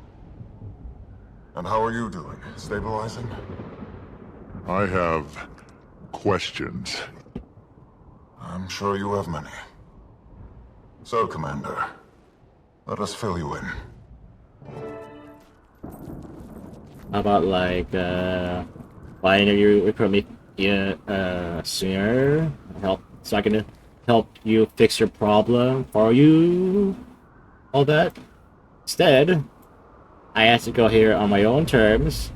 And how are you doing? Stabilizing? I have questions. I'm sure you have many. So, Commander, let us fill you in. How about, like, why didn't you recruit me sooner? So I can help you fix your problem for you? All that? Instead, I had to go here on my own terms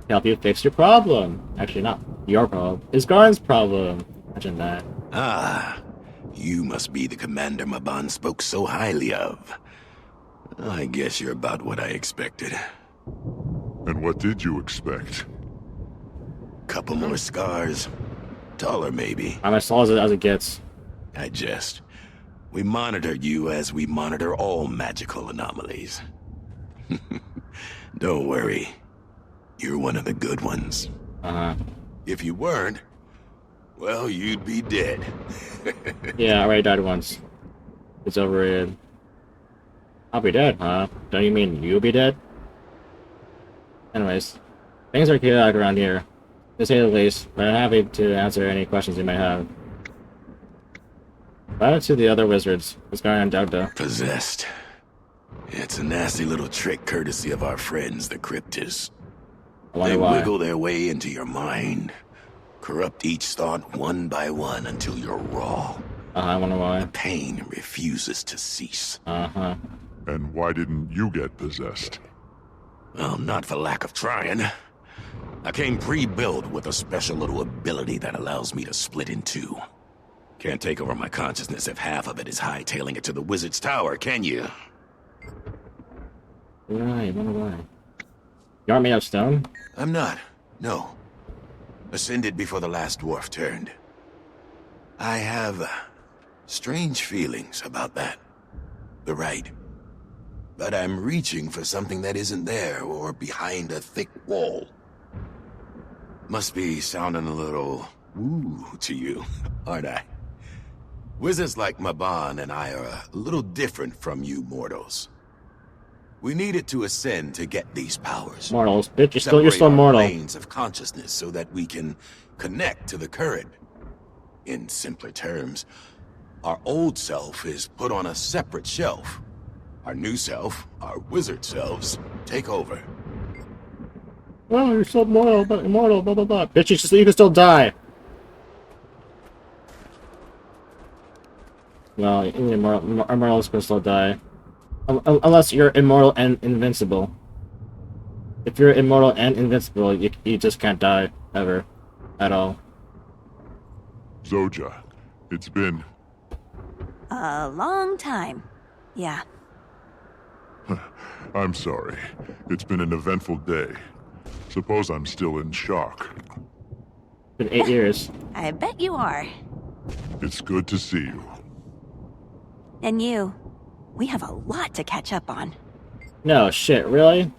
to help you fix your problem. Actually, not your problem. It's Garn's problem. Imagine that. Ah, you must be the commander Mabon spoke so highly of. I guess you're about what I expected. And what did you expect? Couple more scars. Taller, maybe. I'm as tall as it gets. I jest. We monitor you as we monitor all magical anomalies. Don't worry. You're one of the good ones. Uh-huh. If you weren't, well, you'd be dead. Yeah, I already died once. It's overrated. I'll be dead, huh? Don't you mean you'll be dead? Anyways, things are chaotic around here, to say the least, but I'm happy to answer any questions you may have. Back to the other wizards, Isgarin and Dagda. Possessed. It's a nasty little trick courtesy of our friends, the Cryptists. They wiggle their way into your mind, Corrupt each thought one by one until you're raw. I wonder why. The pain refuses to cease. And why didn't you get possessed? Well, not for lack of trying. I came pre-built with a special little ability that allows me to split in two. Can't take over my consciousness if half of it is hightailing it to the Wizard's Tower, can you? Right, wonder why. You aren't made of stone? I'm not. No. Ascended before the last dwarf turned. I have strange feelings about that. The right. But I'm reaching for something that isn't there or behind a thick wall. Must be sounding a little woo to you, aren't I? Wizards like Mabon and I are a little different from you mortals. We needed to ascend to get these powers. Mortals, bitch, you're still mortal. Planes of consciousness so that we can connect to the current. In simpler terms, our old self is put on a separate shelf. Our new self, our wizard selves, take over. Oh, you're still mortal, but immortal, blah blah blah. Bitch, you can still die. Well, immortals can still die. Unless you're immortal and invincible. If you're immortal and invincible, you just can't die, ever. At all. Zoja, it's been... A long time. Yeah. I'm sorry. It's been an eventful day. Suppose I'm still in shock. Been 8 years. I bet you are. It's good to see you. And you. We have a lot to catch up on. No, shit, really?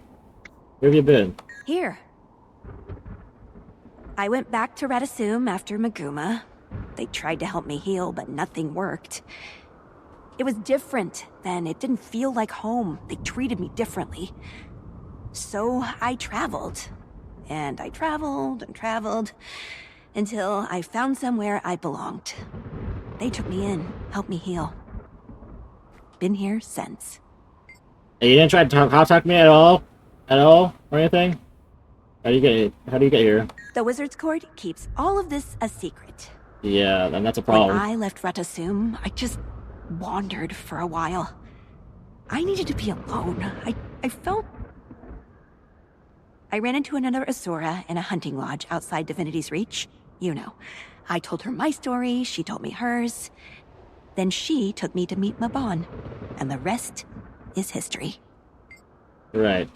Where have you been? Here. I went back to Radisum after Maguma. They tried to help me heal, but nothing worked. It was different then. It didn't feel like home. They treated me differently. So I traveled. And I traveled and traveled until I found somewhere I belonged. They took me in, helped me heal. Been here since. Hey, you didn't try to contact me at all? At all? Or anything? How do you get here? The Wizard's Court keeps all of this a secret. Yeah, then that's a problem. When I left Radisum, I just wandered for a while. I needed to be alone. I felt... I ran into another Asura in a hunting lodge outside Divinity's Reach. You know. I told her my story, she told me hers. Then she took me to meet Mabon, and the rest is history. Right.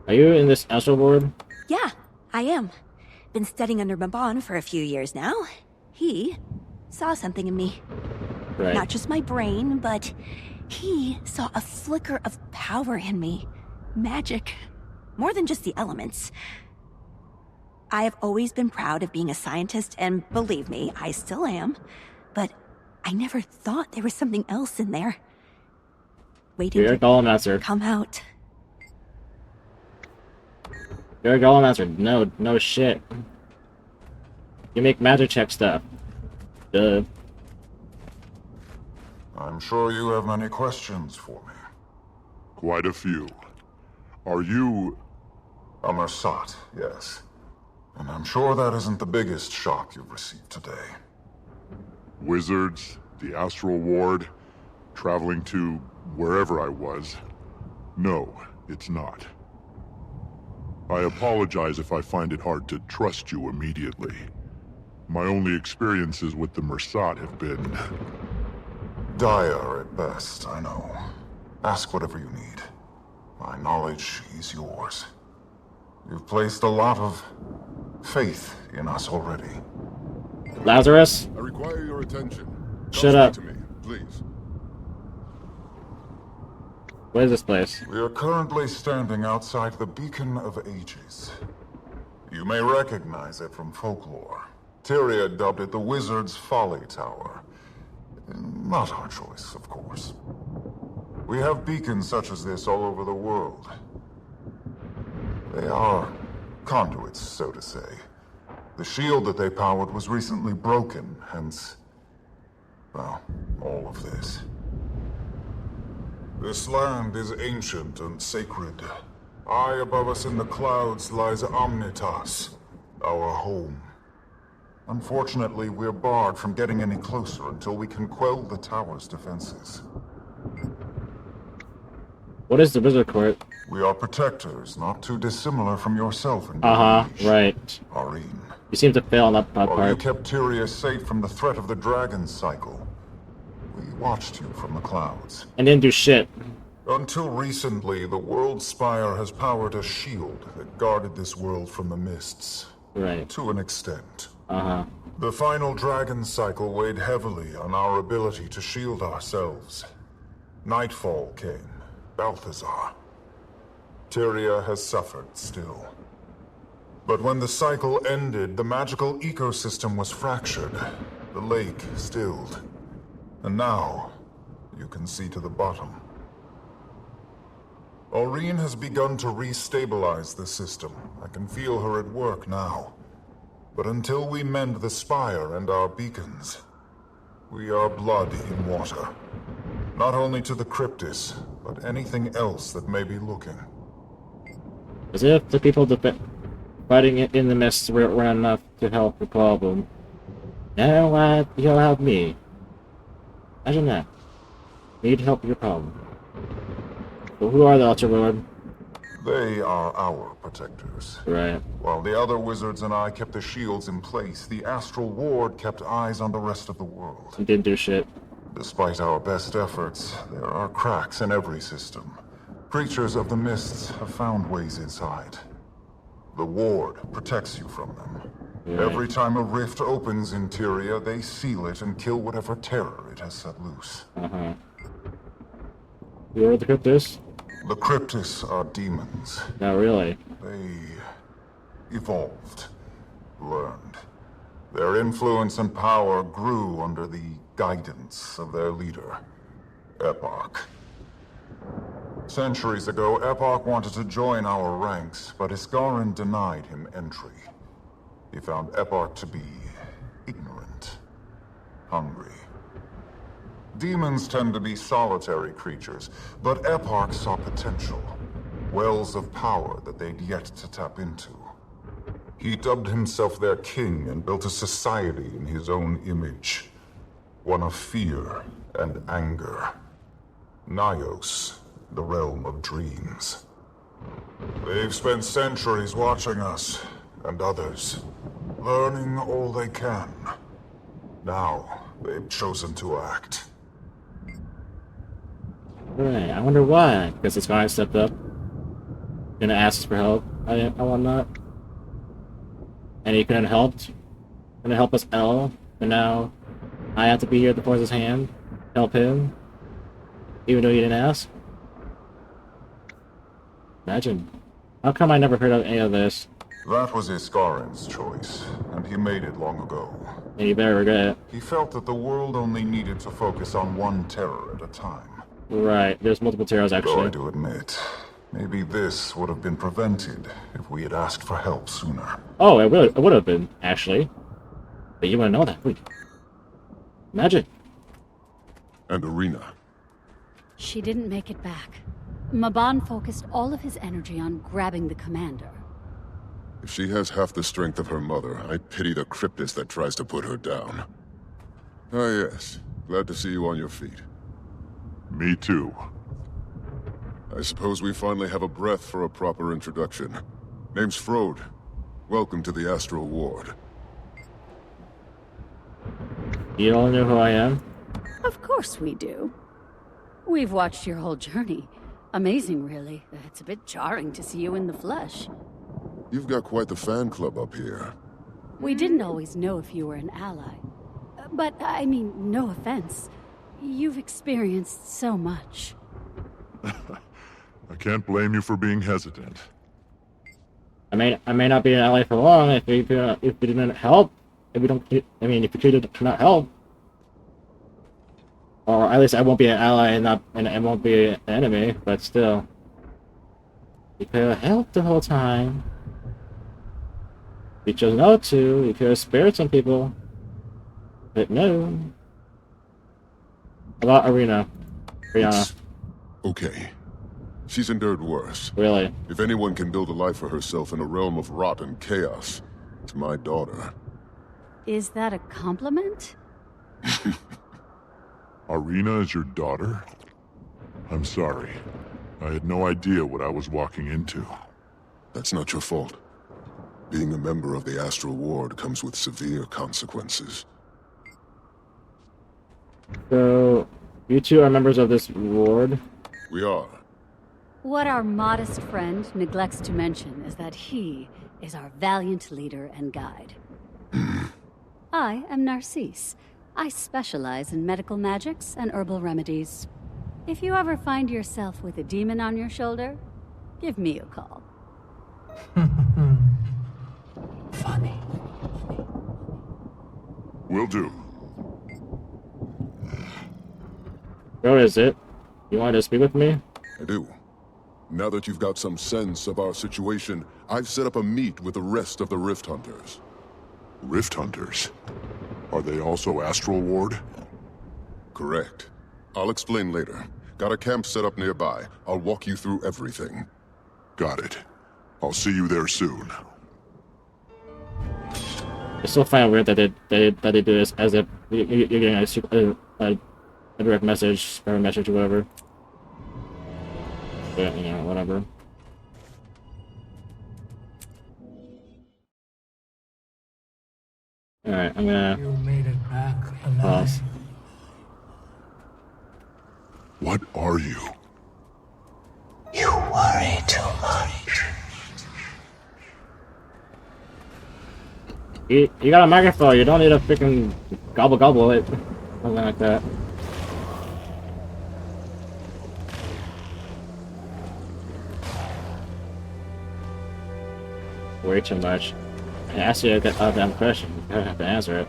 Are you in this astral ward? Yeah, I am. Been studying under Mabon for a few years now. He saw something in me. Right. Not just my brain, but he saw a flicker of power in me. Magic. More than just the elements. I have always been proud of being a scientist, and believe me, I still am. But I never thought there was something else in there. Waiting You're a Golemaster. Come out. You're a Golemaster. No shit. You make magic check stuff. Duh. I'm sure you have many questions for me. Quite a few. Are you... A Mersat, yes. And I'm sure that isn't the biggest shock you've received today. Wizards, the Astral Ward, traveling to wherever I was. No, it's not. I apologize if I find it hard to trust you immediately. My only experiences with the Mersat have been... dire at best, I know. Ask whatever you need. My knowledge is yours. You've placed a lot of faith in us already. Lazarus? I require your attention. Shut up. To me, please. What is this place? We are currently standing outside the Beacon of Ages. You may recognize it from folklore. Tyria dubbed it the Wizard's Folly Tower. Not our choice, of course. We have beacons such as this all over the world. They are conduits, so to say. The shield that they powered was recently broken, hence... well, all of this. This land is ancient and sacred. High above us in the clouds lies Omnitas, our home. Unfortunately, we're barred from getting any closer until we can quell the tower's defenses. What is the Wizard Court? We are protectors, not too dissimilar from yourself. Right. Aurene. You seem to fail on that part. While you kept Tyria safe from the threat of the dragon cycle, we watched you from the clouds. And didn't do shit. Until recently, the World Spire has powered a shield that guarded this world from the mists. Right. To an extent. Uh-huh. The final dragon cycle weighed heavily on our ability to shield ourselves. Nightfall came. Balthazar. Tyria has suffered still. But when the cycle ended, the magical ecosystem was fractured. The lake stilled. And now, you can see to the bottom. Aurene has begun to restabilize the system. I can feel her at work now. But until we mend the spire and our beacons, we are blood in water. Not only to the Cryptis, but anything else that may be looking. As if the people fighting in the mist were enough to help the problem. Now you'll help me. Imagine that. Need help your problem. So who are the Ultra Lord? They are our protectors. Right. While the other wizards and I kept the shields in place, the Astral Ward kept eyes on the rest of the world. And didn't do shit. Despite our best efforts, there are cracks in every system. Creatures of the mists have found ways inside. The Ward protects you from them. Right. Every time a rift opens in Tyria, they seal it and kill whatever terror it has set loose. Uh-huh. Who are the Cryptis? The Cryptis are demons. Not really. They evolved, learned. Their influence and power grew under the guidance of their leader, Epoch. Centuries ago, Epoch wanted to join our ranks, but Isgarin denied him entry. He found Epoch to be ignorant, hungry. Demons tend to be solitary creatures, but Epoch saw potential. Wells of power that they'd yet to tap into. He dubbed himself their king and built a society in his own image. One of fear and anger. Nyos, the realm of dreams. They've spent centuries watching us, and others, learning all they can. Now, they've chosen to act. Right, I wonder why. Because this guy stepped up. Gonna ask us for help. I want that. And he couldn't help. Couldn't help us at all. And now, I have to be here to force his hand. Help him. Even though you didn't ask. Imagine. How come I never heard of any of this? That was Isgarin's choice, and he made it long ago. And you better regret it. He felt that the world only needed to focus on one terror at a time. Right, there's multiple terrors actually. Though I do admit, maybe this would have been prevented if we had asked for help sooner. Oh, it would have been, actually. But you wouldn't know that, would you? Imagine. And Irina. She didn't make it back. Mabon focused all of his energy on grabbing the commander. If she has half the strength of her mother, I pity the Cryptis that tries to put her down. Ah yes, glad to see you on your feet. Me too. I suppose we finally have a breath for a proper introduction. Name's Frode. Welcome to the Astral Ward. You don't know who I am? Of course we do. We've watched your whole journey. Amazing, really. It's a bit jarring to see you in the flesh. You've got quite the fan club up here. We didn't always know if you were an ally. But, I mean, no offense. You've experienced so much. I can't blame you for being hesitant. I may not be an ally for long if we didn't help. If you choose to not help. Or at least I won't be an ally and I won't be an enemy, but still. You could have helped the whole time. You chose not to, you could have spared some people. But no. About Irina. Okay. She's endured worse. Really? If anyone can build a life for herself in a realm of rot and chaos, it's my daughter. Is that a compliment? Irina is your daughter? I'm sorry. I had no idea what I was walking into. That's not your fault. Being a member of the Astral Ward comes with severe consequences. So, you two are members of this ward? We are. What our modest friend neglects to mention is that he is our valiant leader and guide. I am Narcisse. I specialize in medical magics and herbal remedies. If you ever find yourself with a demon on your shoulder, give me a call. Funny. Will do. Where is it? You wanted to speak with me? I do. Now that you've got some sense of our situation, I've set up a meet with the rest of the Rift Hunters. Rift Hunters? Are they also Astral Ward? Correct. I'll explain later. Got a camp set up nearby. I'll walk you through everything. Got it. I'll see you there soon. I still find it weird that they do this as if you're getting a direct message or a message or whatever. But, you know, whatever. Alright, I'm gonna... You made it back alive. Pause. What are you? You worry too much. You got a microphone, you don't need to freaking gobble it. Something like that. Way too much. I asked you a goddamn question. You have to answer it.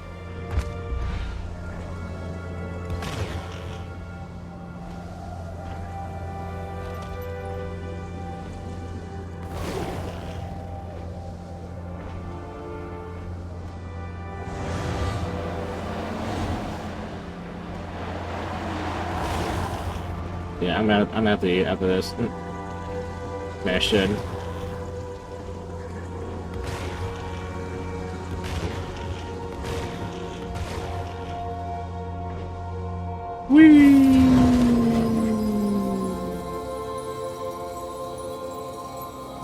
Yeah, I'm gonna have to eat after this. Maybe I should.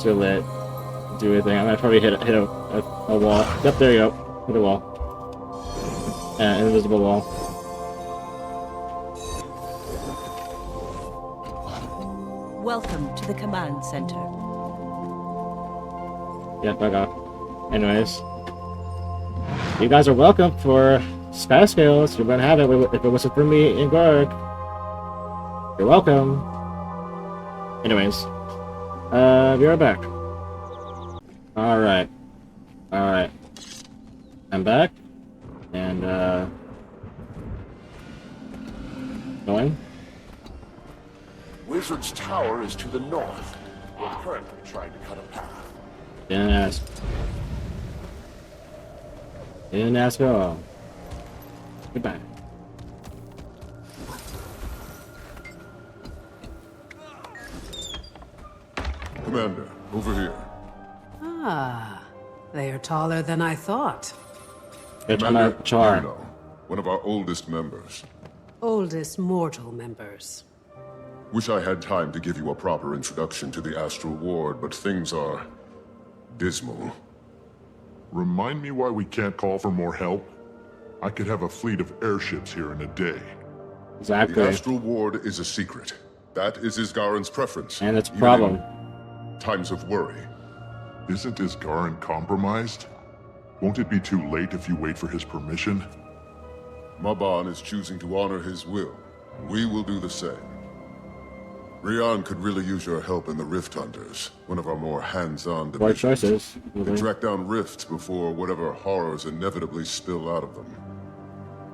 Too lit. Do anything. I'm gonna probably hit a wall. Yep, there you go. Hit a wall. An invisible wall. Welcome to the command center. Yep, I got. Anyways, you guys are welcome for Sky Scales. You're gonna have it if it wasn't for me and Gorg. You're welcome. Anyways, we are back. Alright. Alright. I'm back. And, going. Wizard's Tower is to the north. We're currently trying to cut a path. Didn't ask. Didn't ask at all. Goodbye. Commander, over here. Ah, they are taller than I thought. Commander Char. Juno, one of our oldest members. Oldest mortal members. Wish I had time to give you a proper introduction to the Astral Ward, but things are dismal. Remind me why we can't call for more help? I could have a fleet of airships here in a day. Exactly. The Astral Ward is a secret. That is Isgaren's preference. And it's a even problem. in times of worry. Isn't Isgaren compromised? Won't it be too late if you wait for his permission? Mabon is choosing to honor his will. We will do the same. Rian could really use your help in the Rift Hunters, one of our more hands-on divisions. Right choices. To track down rifts before whatever horrors inevitably spill out of them.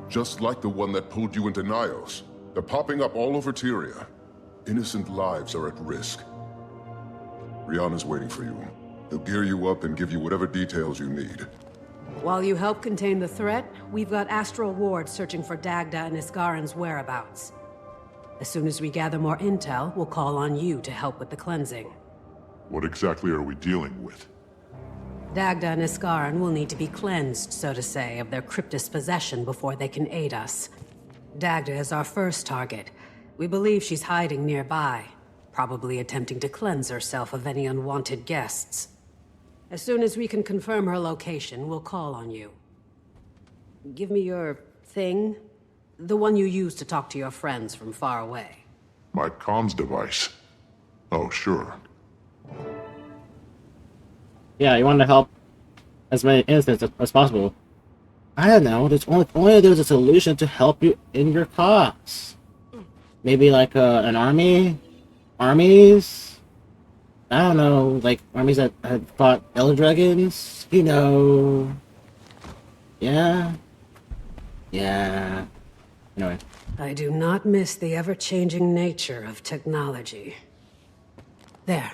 Just like the one that pulled you into Nios. They're popping up all over Tyria. Innocent lives are at risk. Rian is waiting for you. He'll gear you up and give you whatever details you need. While you help contain the threat, we've got Astral Ward searching for Dagda and Isgaren's whereabouts. As soon as we gather more intel, we'll call on you to help with the cleansing. What exactly are we dealing with? Dagda and Iskaran will need to be cleansed, so to say, of their cryptist possession before they can aid us. Dagda is our first target. We believe she's hiding nearby, probably attempting to cleanse herself of any unwanted guests. As soon as we can confirm her location, we'll call on you. Give me your thing. The one you use to talk to your friends from far away. My comms device. Oh, sure. Yeah, you want to help as many innocents as possible. I don't know, there's only there's a solution to help you in your cause. Maybe like an army? Armies? I don't know, like armies that had fought Elder Dragons? You know... Yeah? Yeah... Anyway. I do not miss the ever-changing nature of technology. There.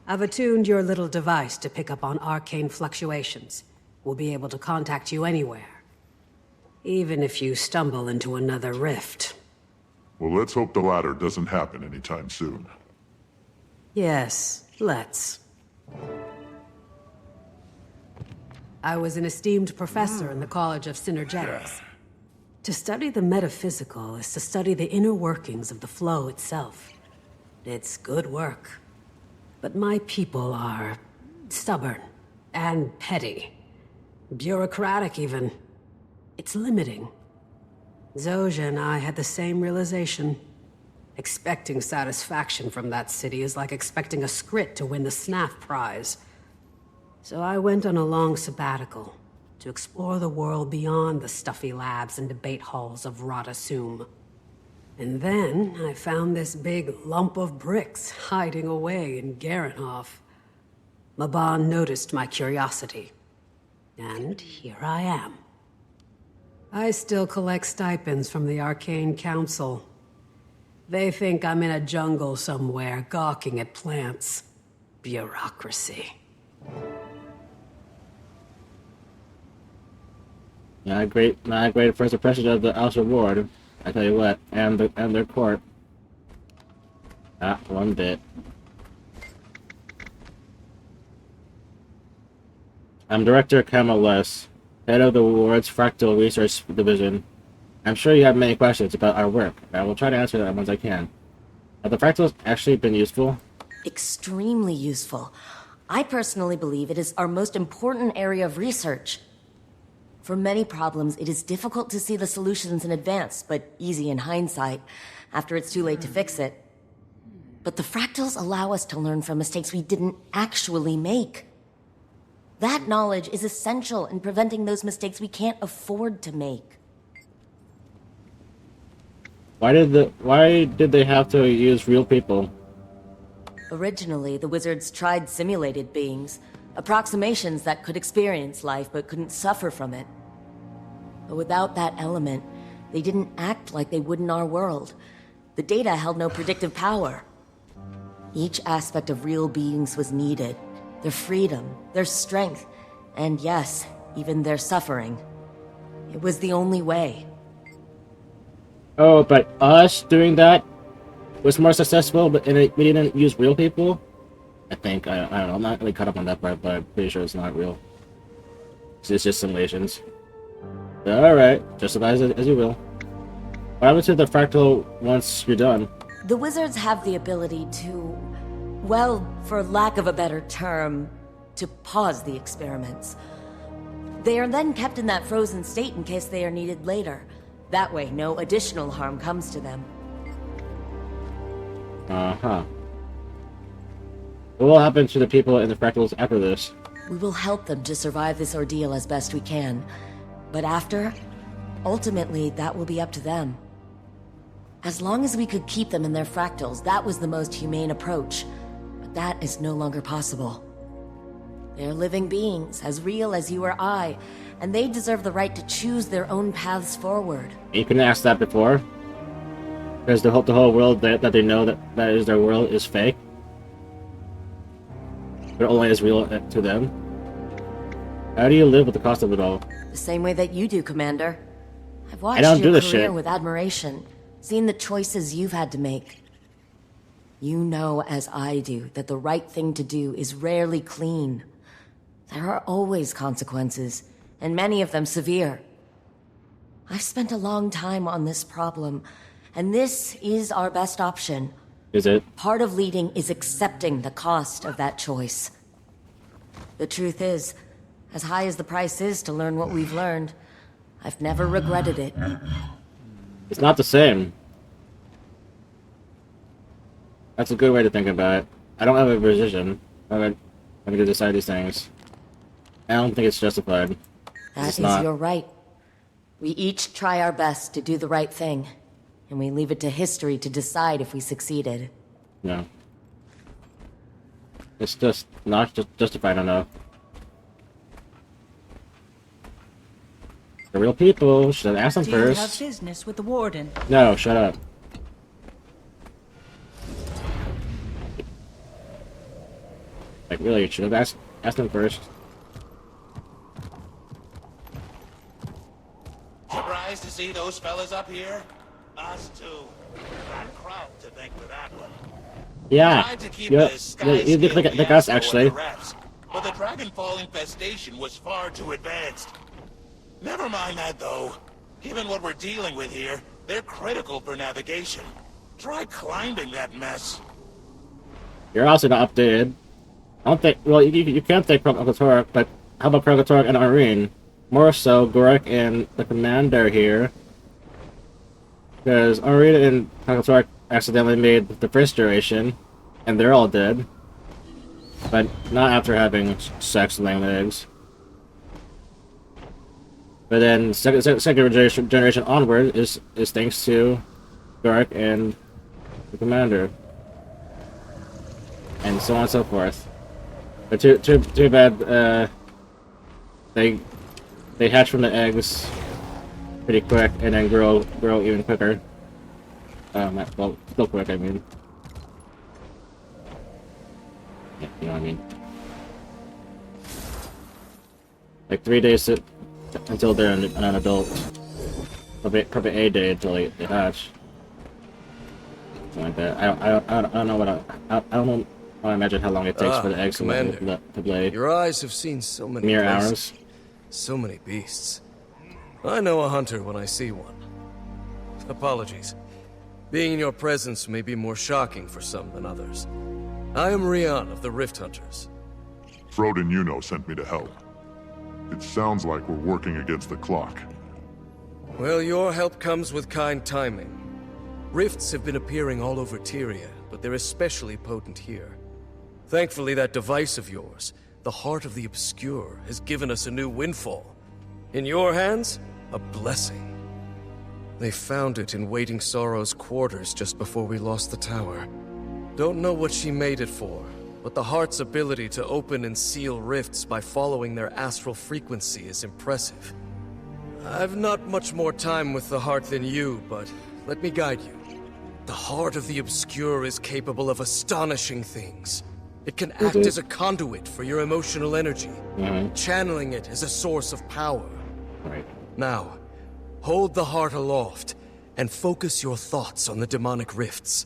I've attuned your little device to pick up on arcane fluctuations. We'll be able to contact you anywhere. Even if you stumble into another rift. Well, let's hope the latter doesn't happen anytime soon. Yes, let's. I was an esteemed professor in the College of Synergetics. To study the metaphysical is to study the inner workings of the flow itself. It's good work. But my people are stubborn and petty. Bureaucratic, even. It's limiting. Zojja and I had the same realization. Expecting satisfaction from that city is like expecting a Skrit to win the SNAF prize. So I went on a long sabbatical to explore the world beyond the stuffy labs and debate halls of Rada Sum. And then I found this big lump of bricks hiding away in Garenhof. Mabon noticed my curiosity. And here I am. I still collect stipends from the Arcane Council. They think I'm in a jungle somewhere, gawking at plants. Bureaucracy. Not great first impression of the Outer Ward. I tell you what, and their court. Not one bit. I'm Director Camillus, head of the ward's Fractal Research Division. I'm sure you have many questions about our work. I will try to answer them once I can. Have the fractals actually been useful? Extremely useful. I personally believe it is our most important area of research. For many problems, it is difficult to see the solutions in advance, but easy in hindsight, after it's too late to fix it. But the fractals allow us to learn from mistakes we didn't actually make. That knowledge is essential in preventing those mistakes we can't afford to make. Why did they have to use real people? Originally, the wizards tried simulated beings, approximations that could experience life but couldn't suffer from it. But without that element, they didn't act like they would in our world. The data held no predictive power. Each aspect of real beings was needed. Their freedom, their strength, and yes, even their suffering. It was the only way. Oh, but us doing that was more successful, but we didn't use real people? I think. I don't know. I'm not really caught up on that part, but I'm pretty sure it's not real. It's just simulations. Alright, just advise it as you will. What happens to the fractal once you're done? The wizards have the ability to, well, for lack of a better term, to pause the experiments. They are then kept in that frozen state in case they are needed later. That way, no additional harm comes to them. Uh-huh. What will happen to the people in the fractals after this? We will help them to survive this ordeal as best we can. But after, ultimately, that will be up to them. As long as we could keep them in their fractals, that was the most humane approach. But that is no longer possible. They're living beings, as real as you or I, and they deserve the right to choose their own paths forward. You couldn't ask that before? Because the whole world that they know that is their world is fake? But only is real to them? How do you live with the cost of it all? The same way that you do, Commander. I've watched your career shit with admiration, seen the choices you've had to make. You know, as I do, that the right thing to do is rarely clean. There are always consequences, and many of them severe. I've spent a long time on this problem, and this is our best option. Is it? Part of leading is accepting the cost of that choice. The truth is, as high as the price is to learn what we've learned, I've never regretted it. It's not the same. That's a good way to think about it. I don't have a position. I'm going to decide these things. I don't think it's justified. That It's is not. your right. We each try our best to do the right thing, and we leave it to history to decide if we succeeded. No. It's just not justified enough. The real people should have asked them Do you have first. business with the Warden? No, shut up. Like, really, you should have asked them first. Surprised to see those fellas up here? Us too. That crowd to think with that one. Yeah, Tried to keep you the sky look like us, actually. But the Dragonfall infestation was far too advanced. Never mind that, though. Given what we're dealing with here, they're critical for navigation. Try climbing that mess. You're also not updated. I don't think. Well, you can't think Krogatork, but how about Krogatork and Irene? More so, Gorik and the commander here. Because Irene and Krogatork accidentally made the first duration, and they're all dead. But not after having sex laying eggs. But then second generation onward is thanks to Gorik and the commander. And so on and so forth. But too bad they hatch from the eggs pretty quick and then grow even quicker. Well, still quick, I mean. Yeah, you know what I mean. Like 3 days until they're an adult. Probably a day until they hatch. Something like that. I don't know what I don't know. I imagine how long it takes for the eggs Commander, to lay. Your eyes have seen so many Mere places, hours. so many beasts. I know a hunter when I see one. Apologies. Being in your presence may be more shocking for some than others. I am Rian of the Rift Hunters. Frodin Yuno sent me to help. It sounds like we're working against the clock. Well, your help comes with kind timing. Rifts have been appearing all over Tyria, but they're especially potent here. Thankfully, that device of yours, the Heart of the Obscure, has given us a new windfall. In your hands, a blessing. They found it in Waiting Sorrow's quarters just before we lost the tower. Don't know what she made it for, but the Heart's ability to open and seal rifts by following their astral frequency is impressive. I've not much more time with the Heart than you, but let me guide you. The Heart of the Obscure is capable of astonishing things. It can act as a conduit for your emotional energy, channeling it as a source of power. Right. Now, hold the Heart aloft and focus your thoughts on the demonic rifts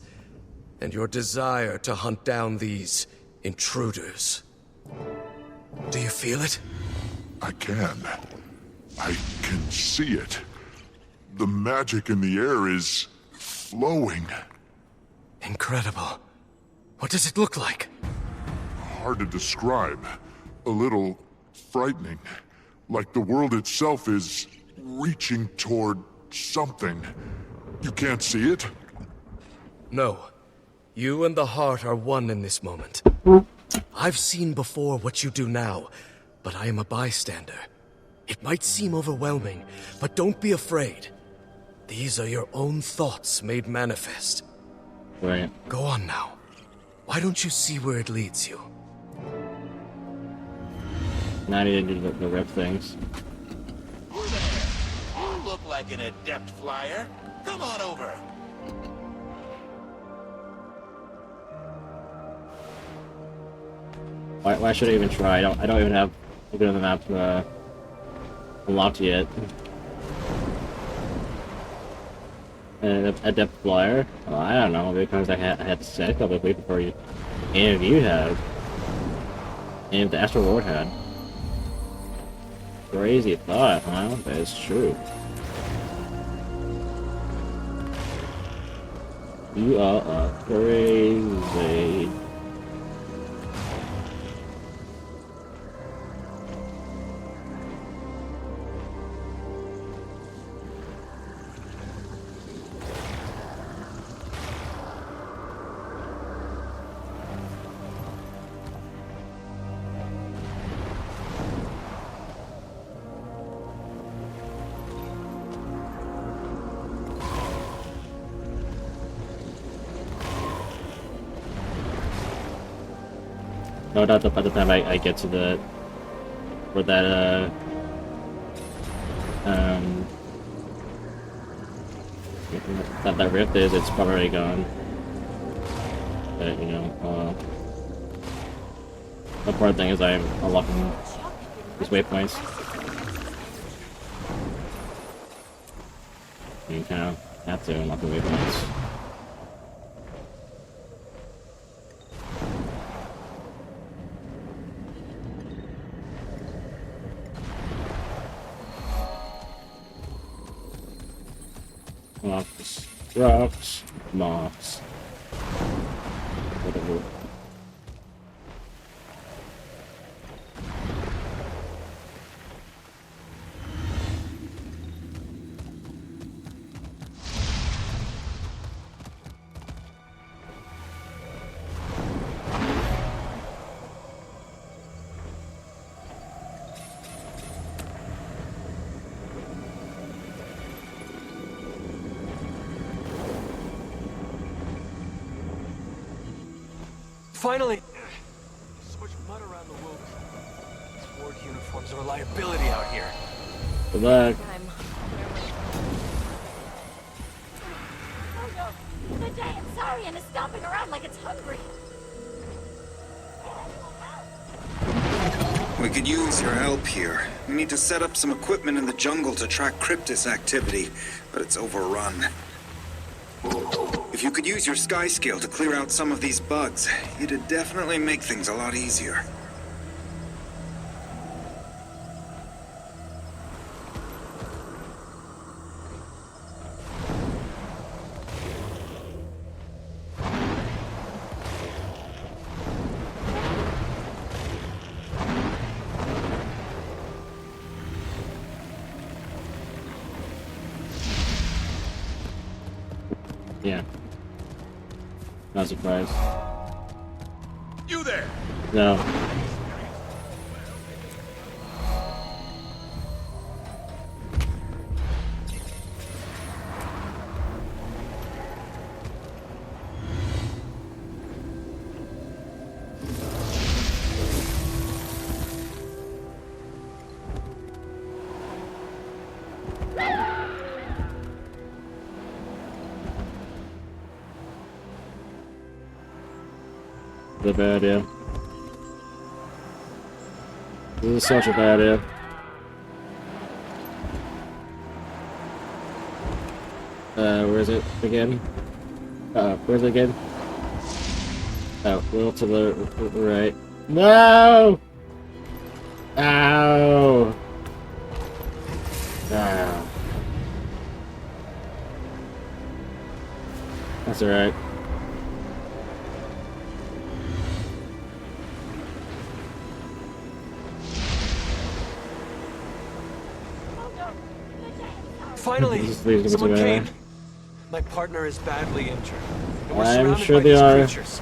and your desire to hunt down these intruders. Do you feel it? I can. I can see it. The magic in the air is flowing. Incredible. What does it look like? Hard to describe. A little frightening. Like the world itself is reaching toward something. You can't see it? No. You and the Heart are one in this moment. I've seen before what you do now, but I am a bystander. It might seem overwhelming, but don't be afraid. These are your own thoughts made manifest. Right. Go on now. Why don't you see where it leads you? Now I need to do the rip things. You look like an adept flyer. Come on over. Why should I even try? I don't even have a bit of the map unlocked yet. And a depth flyer? Well, I don't know, because I had to set a couple of weeks before any of you had. Any of the Astral Lord had. Crazy thought, huh? That is true. You are crazy. No doubt by the time I get to the where that that rift is, it's probably already gone. But you know, the important thing is I'm unlocking these waypoints. You kind of have to unlock the waypoints. Rocks, moss, whatever. Finally! So much mud around the world. These ward uniforms are a liability out here. Good luck. Oh no! The giant saurian is stomping around like it's hungry. We could use your help here. We need to set up some equipment in the jungle to track Cryptis activity, but it's overrun. If you could use your sky scale to clear out some of these bugs, it'd definitely make things a lot easier. Yeah. Not surprised. You there! No. The bad idea. This is such a bad idea. Where is it again? Where's it again? Oh, a little to the right. No! Ow! Ow. That's alright. Finally, someone came. My partner is badly injured. And we're I'm surrounded sure by they these are. creatures.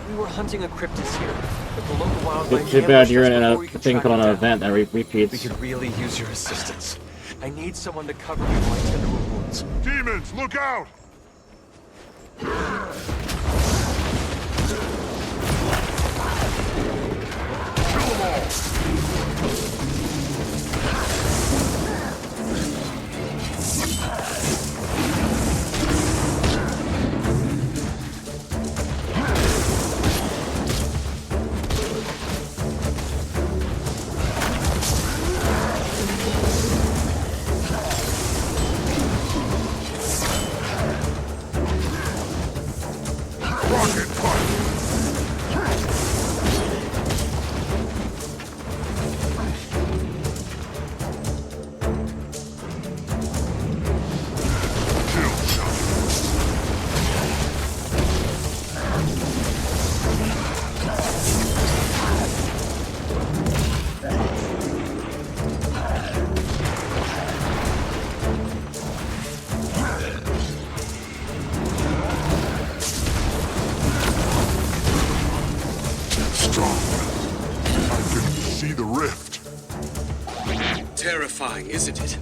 We were hunting a Cryptis here, but the local wildlife Too bad you're in ambushed us a before we could thing track called it an down. event that repeats. We could really use your assistance. I need someone to cover me while I tend to her wounds. Demons, look out! Kill them all! see the rift. Terrifying, isn't it?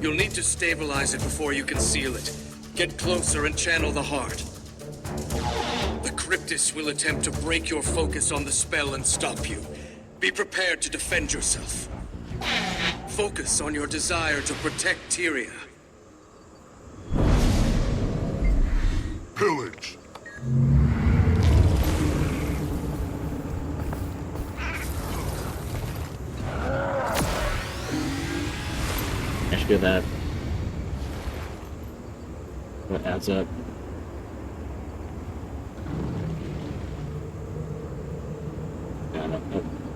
You'll need to stabilize it before you can seal it. Get closer and channel the heart. The Cryptis will attempt to break your focus on the spell and stop you. Be prepared to defend yourself. Focus on your desire to protect Tyria. Pillage. I should do that. What adds up? Yeah, no,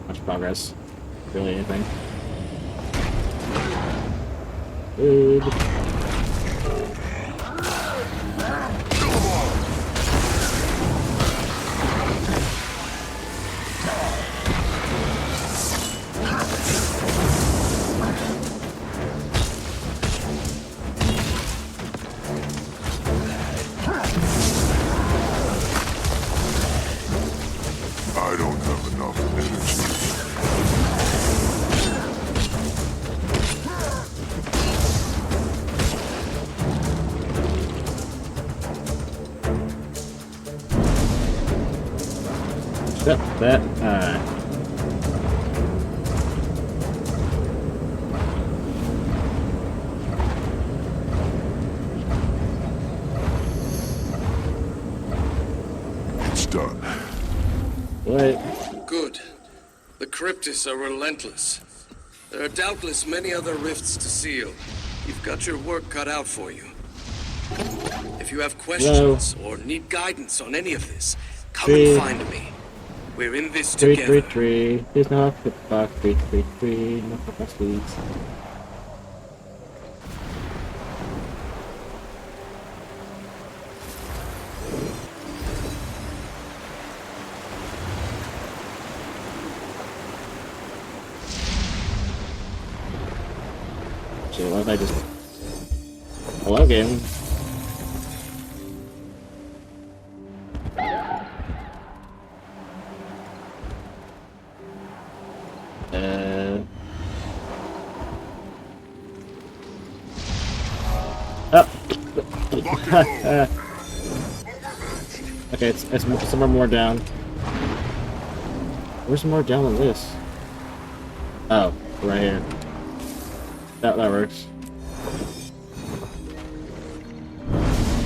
much progress. Really anything. Good. I don't have enough energy. Yep, that, It's done. Wait. Good. The Cryptis are relentless. There are doubtless many other rifts to seal. You've got your work cut out for you. If you have questions or need guidance on any of this, come and find me. We're in this together. 333. There's no flip-flop. 333. No flip-flop sweets. So what if I just... Hello, game. Okay, it's somewhere more down. Where's more down than this? Oh, right here. That works.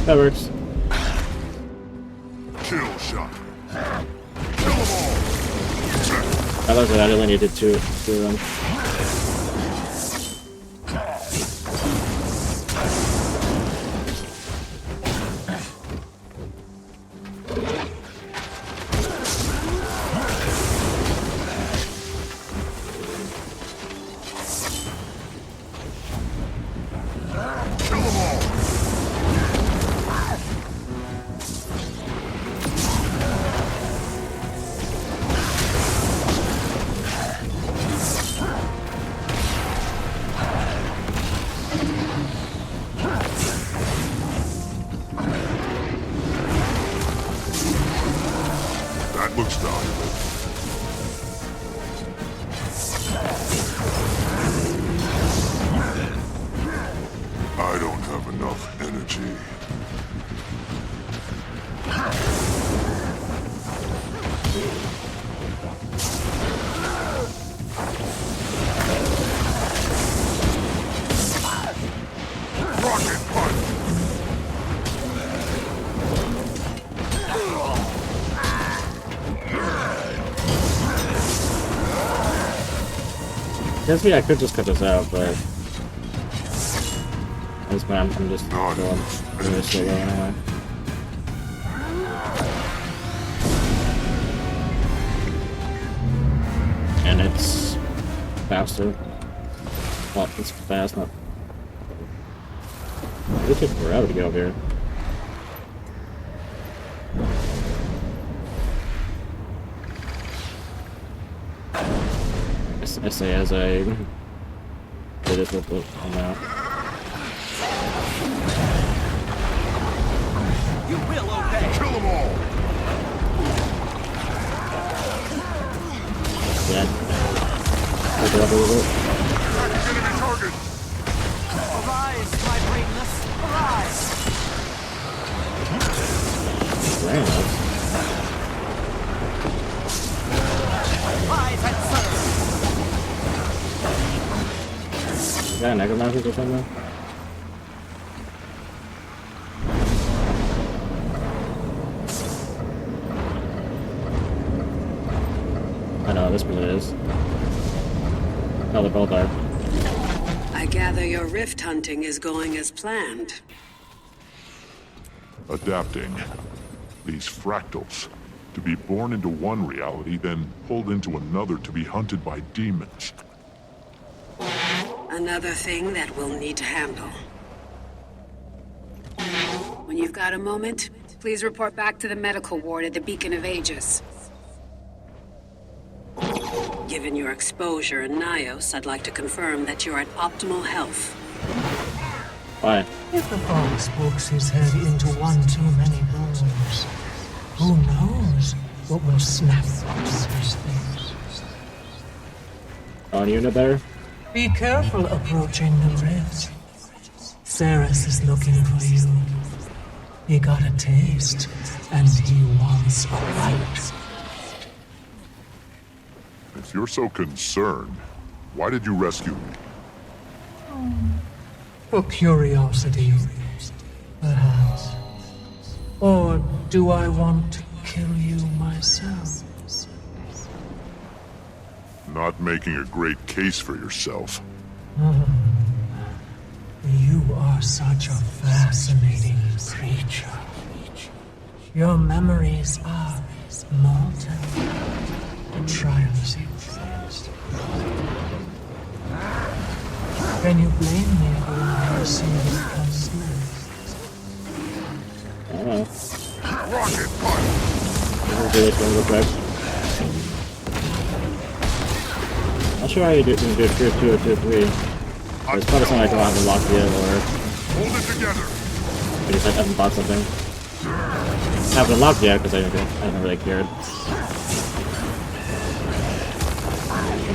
That works. Kill shot. I love that I only needed two of them. Looks valuable. I don't have enough energy. Rocket punch! Guess me, I could just cut this out, but I'm just doing this thing anyway. And it's faster. Well, it's fast, not. It took forever to get over here. I say as I did it with the amount. You will obey. Kill them all. Yeah. back it up a little bit. Enemy target! Arise, my brainless! Arise! Brainless? Rise and serve! Got necromancers or something? I know, this one it is. No, they both are. I gather your rift hunting is going as planned. Adapting. These fractals. To be born into one reality, then pulled into another to be hunted by demons. Another thing that we'll need to handle. When you've got a moment, please report back to the medical ward at the Beacon of Aegis. Given your exposure in Nyos, I'd like to confirm that you're at optimal health. Why? If the fox pokes his head into one too many bones, who knows what will snap across his face? On you, there? Be careful approaching the rift. Ceres is looking for you. He got a taste, and he wants a bite. If you're so concerned, why did you rescue me? For curiosity, perhaps. Or do I want to kill you myself? Not making a great case for yourself. You are such a fascinating creature. Your memories are molten. Try and see. Can you blame me for never seeing what comes next? I don't know. Rocket punch! I'll do this one real quick. Not sure how you do tier 2 or tier 3. It's probably something I don't have unlocked yet, or hold it together. I guess I haven't bought something. I haven't unlocked yet because I haven't really cared.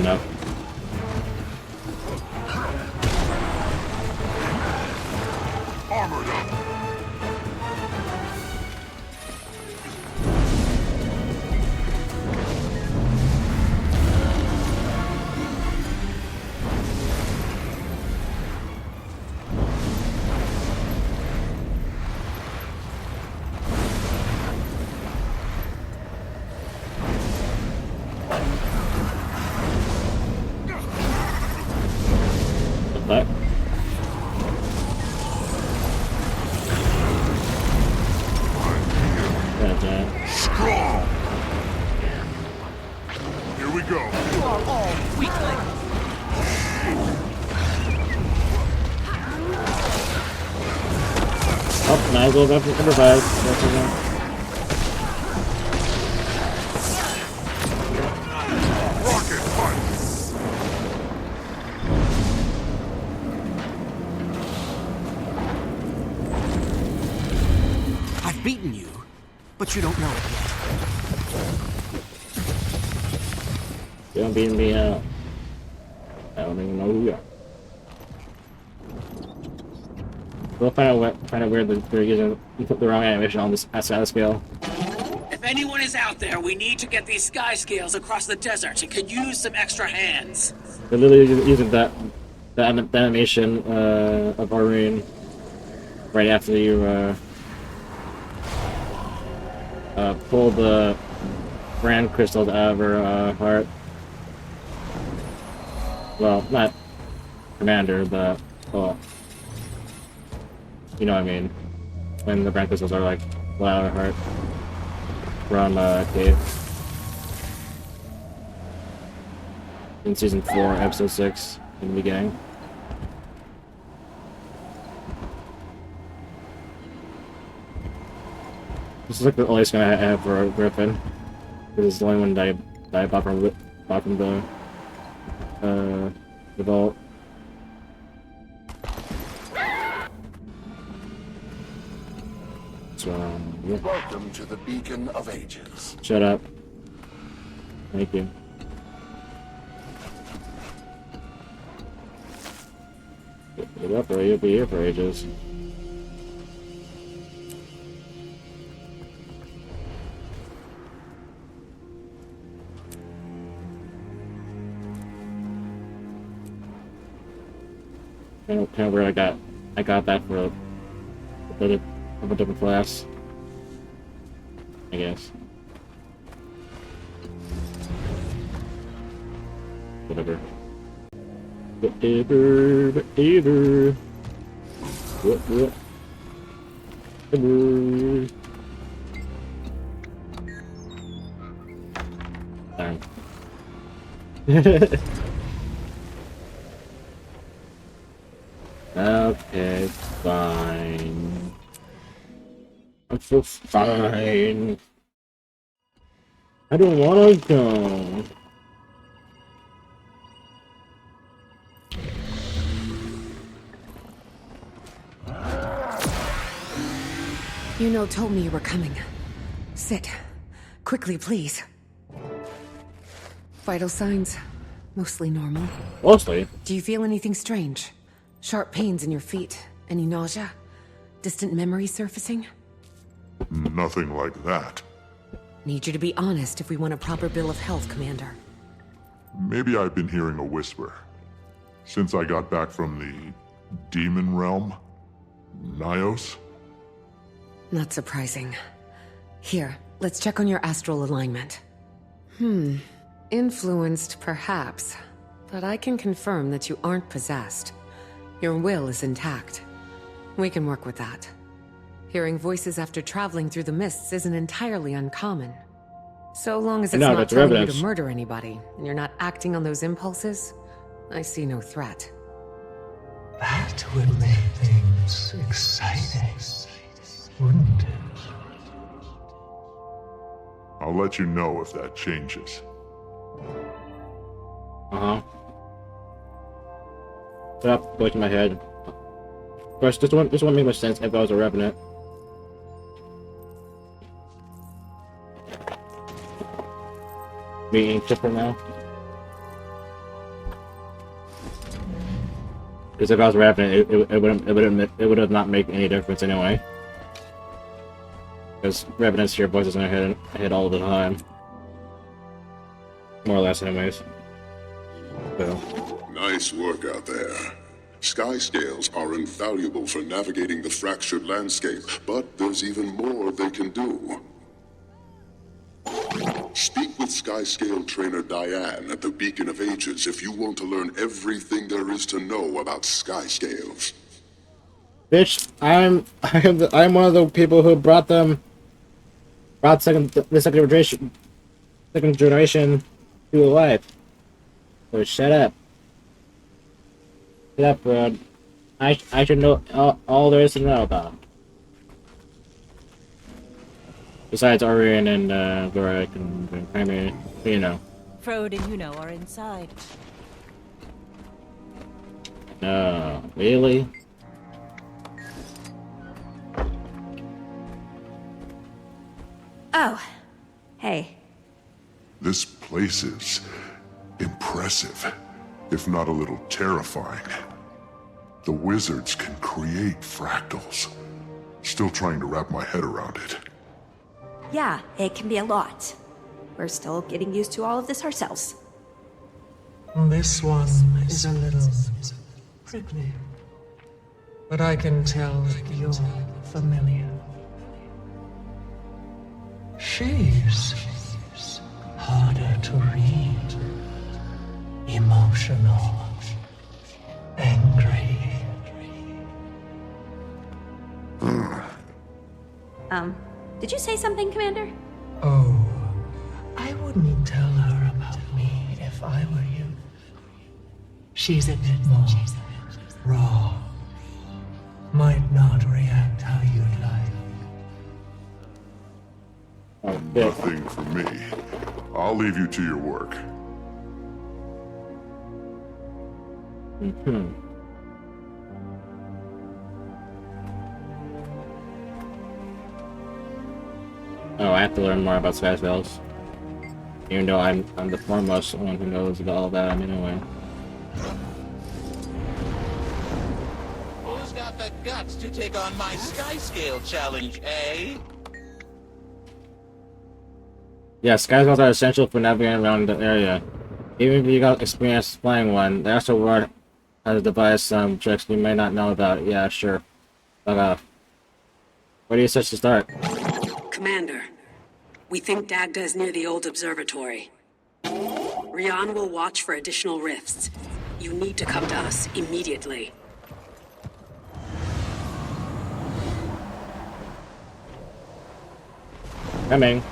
No. Armored up. That. Strong. Here we go. You are all weaklings! Oh, now go back to number 5. Rocket punch. I've beaten you, but you don't know it yet. You don't beat me out. I don't even know who you are. We'll find out weird that they're using the wrong animation on this side scale. If anyone is out there, we need to get these sky scales across the desert and could use some extra hands. They're literally using the animation of Arun right after you pull the brand crystals out of her heart. Well, not Commander, but well, you know what I mean. When the brand crystals are like pulled out of her heart from Cave. In season 4, episode 6, in the beginning. This is like the only skin I have for Griffin. This is the only one that I bought from the vault. So, yeah. Welcome to the Beacon of Ages. Shut up. Thank you. Get up, or you'll be here for ages. Kind of where I got that for a different class, I guess. Whatever. Whatever. Whatever. Darn. Okay, fine. I'm so fine. I don't wanna go. Yuno told me you were coming. Sit. Quickly, please. Vital signs? Mostly normal. Mostly? Do you feel anything strange? Sharp pains in your feet? Any nausea? Distant memories surfacing? Nothing like that. Need you to be honest if we want a proper bill of health, Commander. Maybe I've been hearing a whisper. Since I got back from the demon realm? Nyos? Not surprising. Here, let's check on your astral alignment. Influenced, perhaps. But I can confirm that you aren't possessed. Your will is intact. We can work with that. Hearing voices after traveling through the mists isn't entirely uncommon. So long as it's not telling you to murder anybody, and you're not acting on those impulses, I see no threat. That would make things exciting, wouldn't it? I'll let you know if that changes. Stop going to my head. Of course, this one make much sense if I was a revenant. Being chipper now. Because if I was a revenant, it would have not make any difference anyway. Because revenants hear voices in their head all the time. More or less, anyways. So. Nice work out there. Sky scales are invaluable for navigating the fractured landscape, but there's even more they can do. Speak with Sky Scale trainer Diane at the Beacon of Ages if you want to learn everything there is to know about Sky Scales. Bitch, I'm one of the people who brought the second generation to life. So shut up. Shut up, bro. I should know all there is to know about. Besides Orion and Gorak and Chimera, you know. Frode and Yuno are inside. No, really? Oh, hey. This place is impressive, if not a little terrifying. The wizards can create fractals. Still trying to wrap my head around it. Yeah, it can be a lot. We're still getting used to all of this ourselves. This one is a little prickly, but I can tell you're familiar. She's harder to read. Emotional. Angry. Did you say something, Commander? Oh, I wouldn't tell her about me if I were you. She's a bit more raw. Might not react how you'd like. Nothing for me. I'll leave you to your work. Oh, I have to learn more about Sky Scales. Even though I'm the foremost one who knows about all that anyway. got the guts to take on my Skyscale challenge, eh? Yeah, skyscales are essential for navigating around the area. Even if you got experience flying one, the Astral Ward has devised some tricks you may not know about. Yeah, sure. Fuck off. Where do you such to start? Commander, we think Dagda is near the old observatory. Rian will watch for additional rifts. You need to come to us immediately. Coming.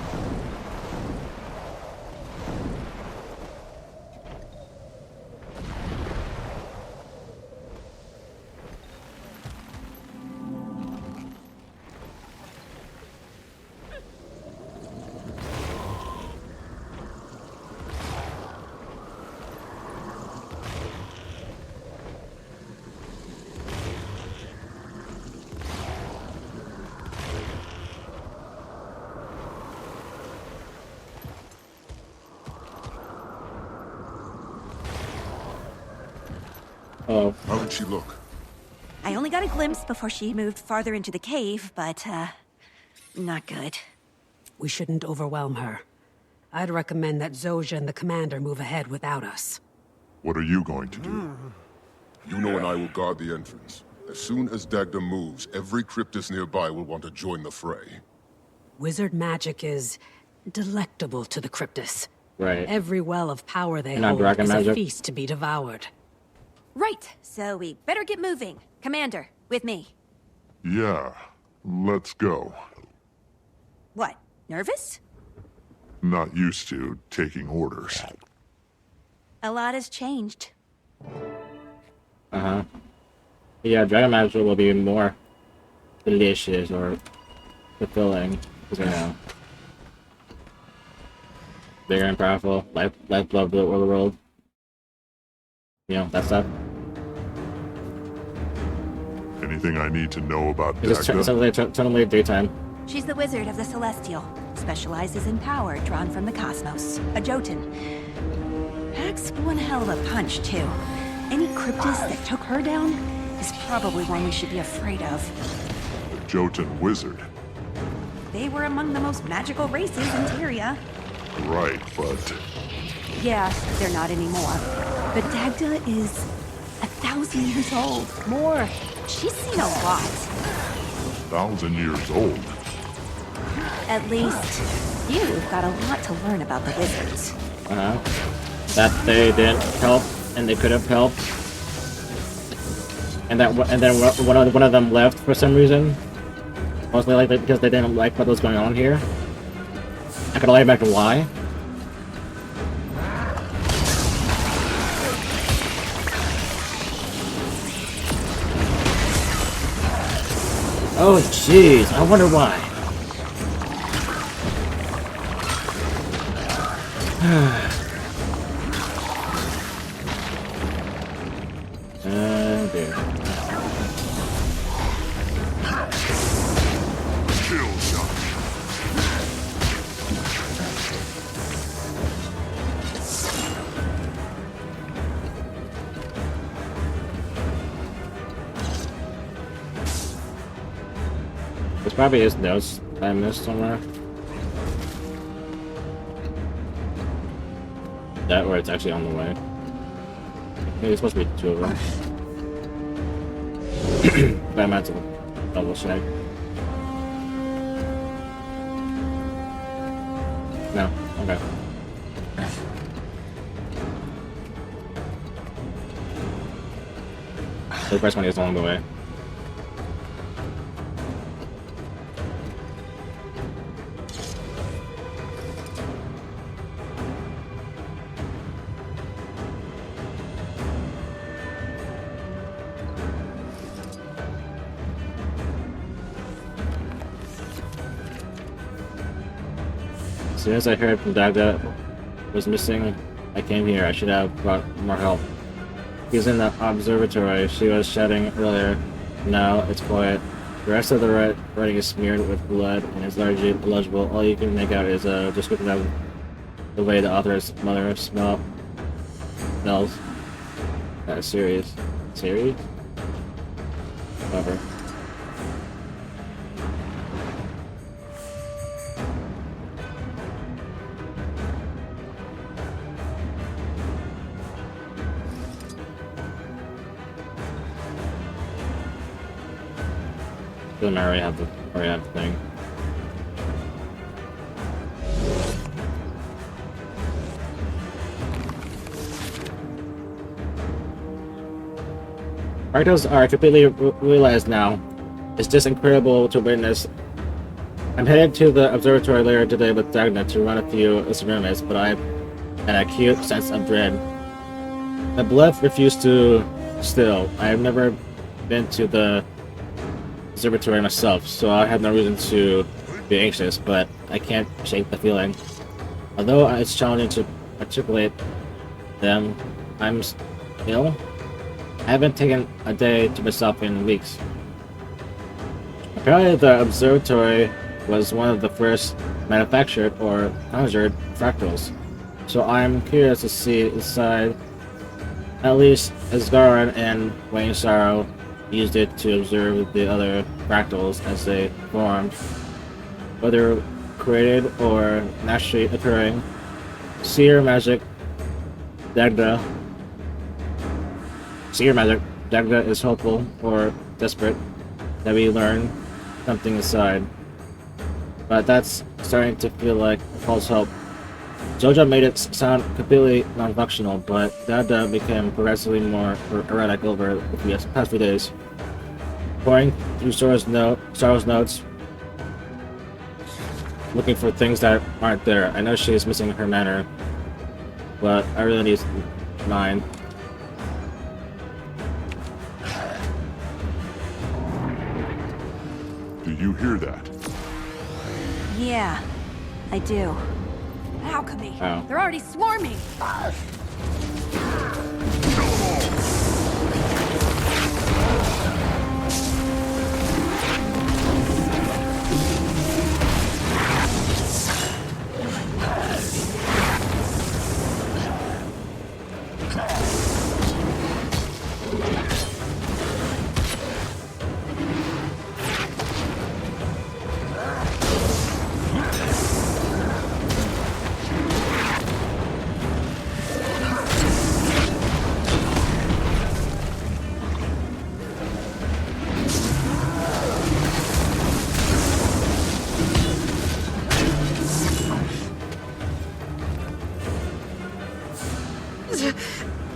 Oh. How did she look? I only got a glimpse before she moved farther into the cave, but, not good. We shouldn't overwhelm her. I'd recommend that Zojja and the commander move ahead without us. What are you going to do? Yuno and I will guard the entrance. As soon as Dagda moves, every Cryptus nearby will want to join the fray. Wizard magic is delectable to the Cryptus. Right. Every well of power they Not hold dragon is a magic. feast to be devoured. Right, so we better get moving. Commander, with me. Yeah, let's go. What, nervous? Not used to taking orders. A lot has changed. Uh-huh. Yeah, dragon magic will be more delicious or fulfilling, because you know. Bigger and powerful, lifeblood of the world. You know, that stuff. Anything I need to know about It's Dagda? just totally daytime. She's the wizard of the Celestial. Specializes in power drawn from the cosmos. A Jotun. Packs one hell of a punch, too. Any Cryptus that took her down is probably one we should be afraid of. Jotun wizard. They were among the most magical races in Tyria. Right, but Yeah, they're not anymore. But Dagda is 1,000 years old. More. She's seen a lot. 1,000 years old. At least, you've got a lot to learn about the wizards. Uh-huh. That they didn't help, and they could have helped. And then one of them left for some reason. Mostly like because they didn't like what was going on here. I could only imagine why. Oh jeez, I wonder why. Oh dear. Kill shot. There's probably his notes I missed somewhere. That or it's actually on the way. Maybe it's supposed to be two of them. But I might have to double check. No, okay. The first one is along the way. As soon as I heard from Dagda was missing, I came here. I should have brought more help. He's in the observatory. She was shouting earlier. Now it's quiet. The rest of the writing is smeared with blood and is largely illegible. All you can make out is a description of the way the author's mother smells. Serious? Serious? Whatever. Doesn't matter, I already have the thing. Fractals are completely realized now. It's just incredible to witness. I'm headed to the observatory later today with Dagna to run a few experiments, but I have an acute sense of dread. My blood refused to still. I have never been to the observatory myself, so I have no reason to be anxious, but I can't shake the feeling. Although it's challenging to articulate them, I'm ill. I haven't taken a day to myself in weeks. Apparently the observatory was one of the first manufactured or conjured fractals, so I'm curious to see inside. At least Isgarin and Wayne Sorrow used it to observe the other fractals as they formed, whether created or naturally occurring. Seer magic Dagda is hopeful or desperate that we learn something inside, but that's starting to feel like false hope. Zoja made it sound completely non-functional, but Dagda became progressively more erratic over the past few days. Pouring through Sorrow's notes, looking for things that aren't there. I know she's missing her manner, but I really need mine. Do you hear that? Yeah, I do. Alchemy! Oh. They're already swarming!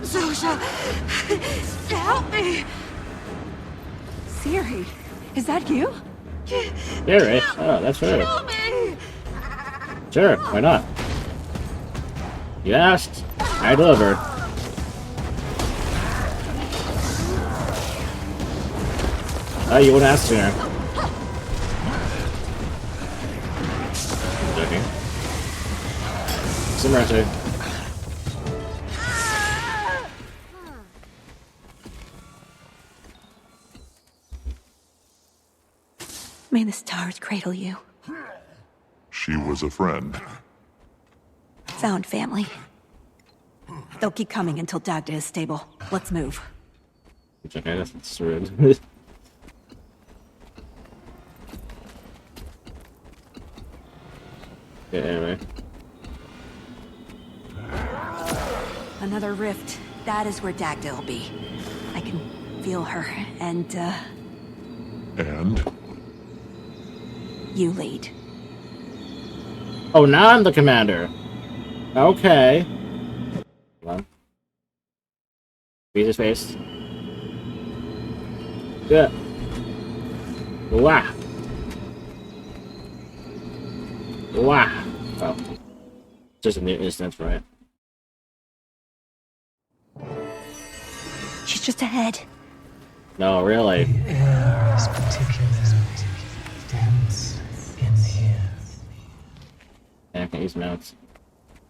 Zoja, help me! Siri, is that you? Siri? Oh, that's her. Help me! Sure, why not? You asked, I delivered. Oh, you wouldn't ask sooner. Joking. Some mercy. May the stars cradle you. She was a friend. Found family. They'll keep coming until Dagda is stable. Let's move. It's okay, that's rude. Okay, anyway. Another rift. That is where Dagda will be. I can feel her, and, And? you lead. Oh, now I'm the commander. Okay. Hold on. Freeze his face. Yeah. Wah. Wah. Oh. Just a new instance, right? She's just ahead. No, really. The air is particularly dense in here. Yeah, I can use mounts.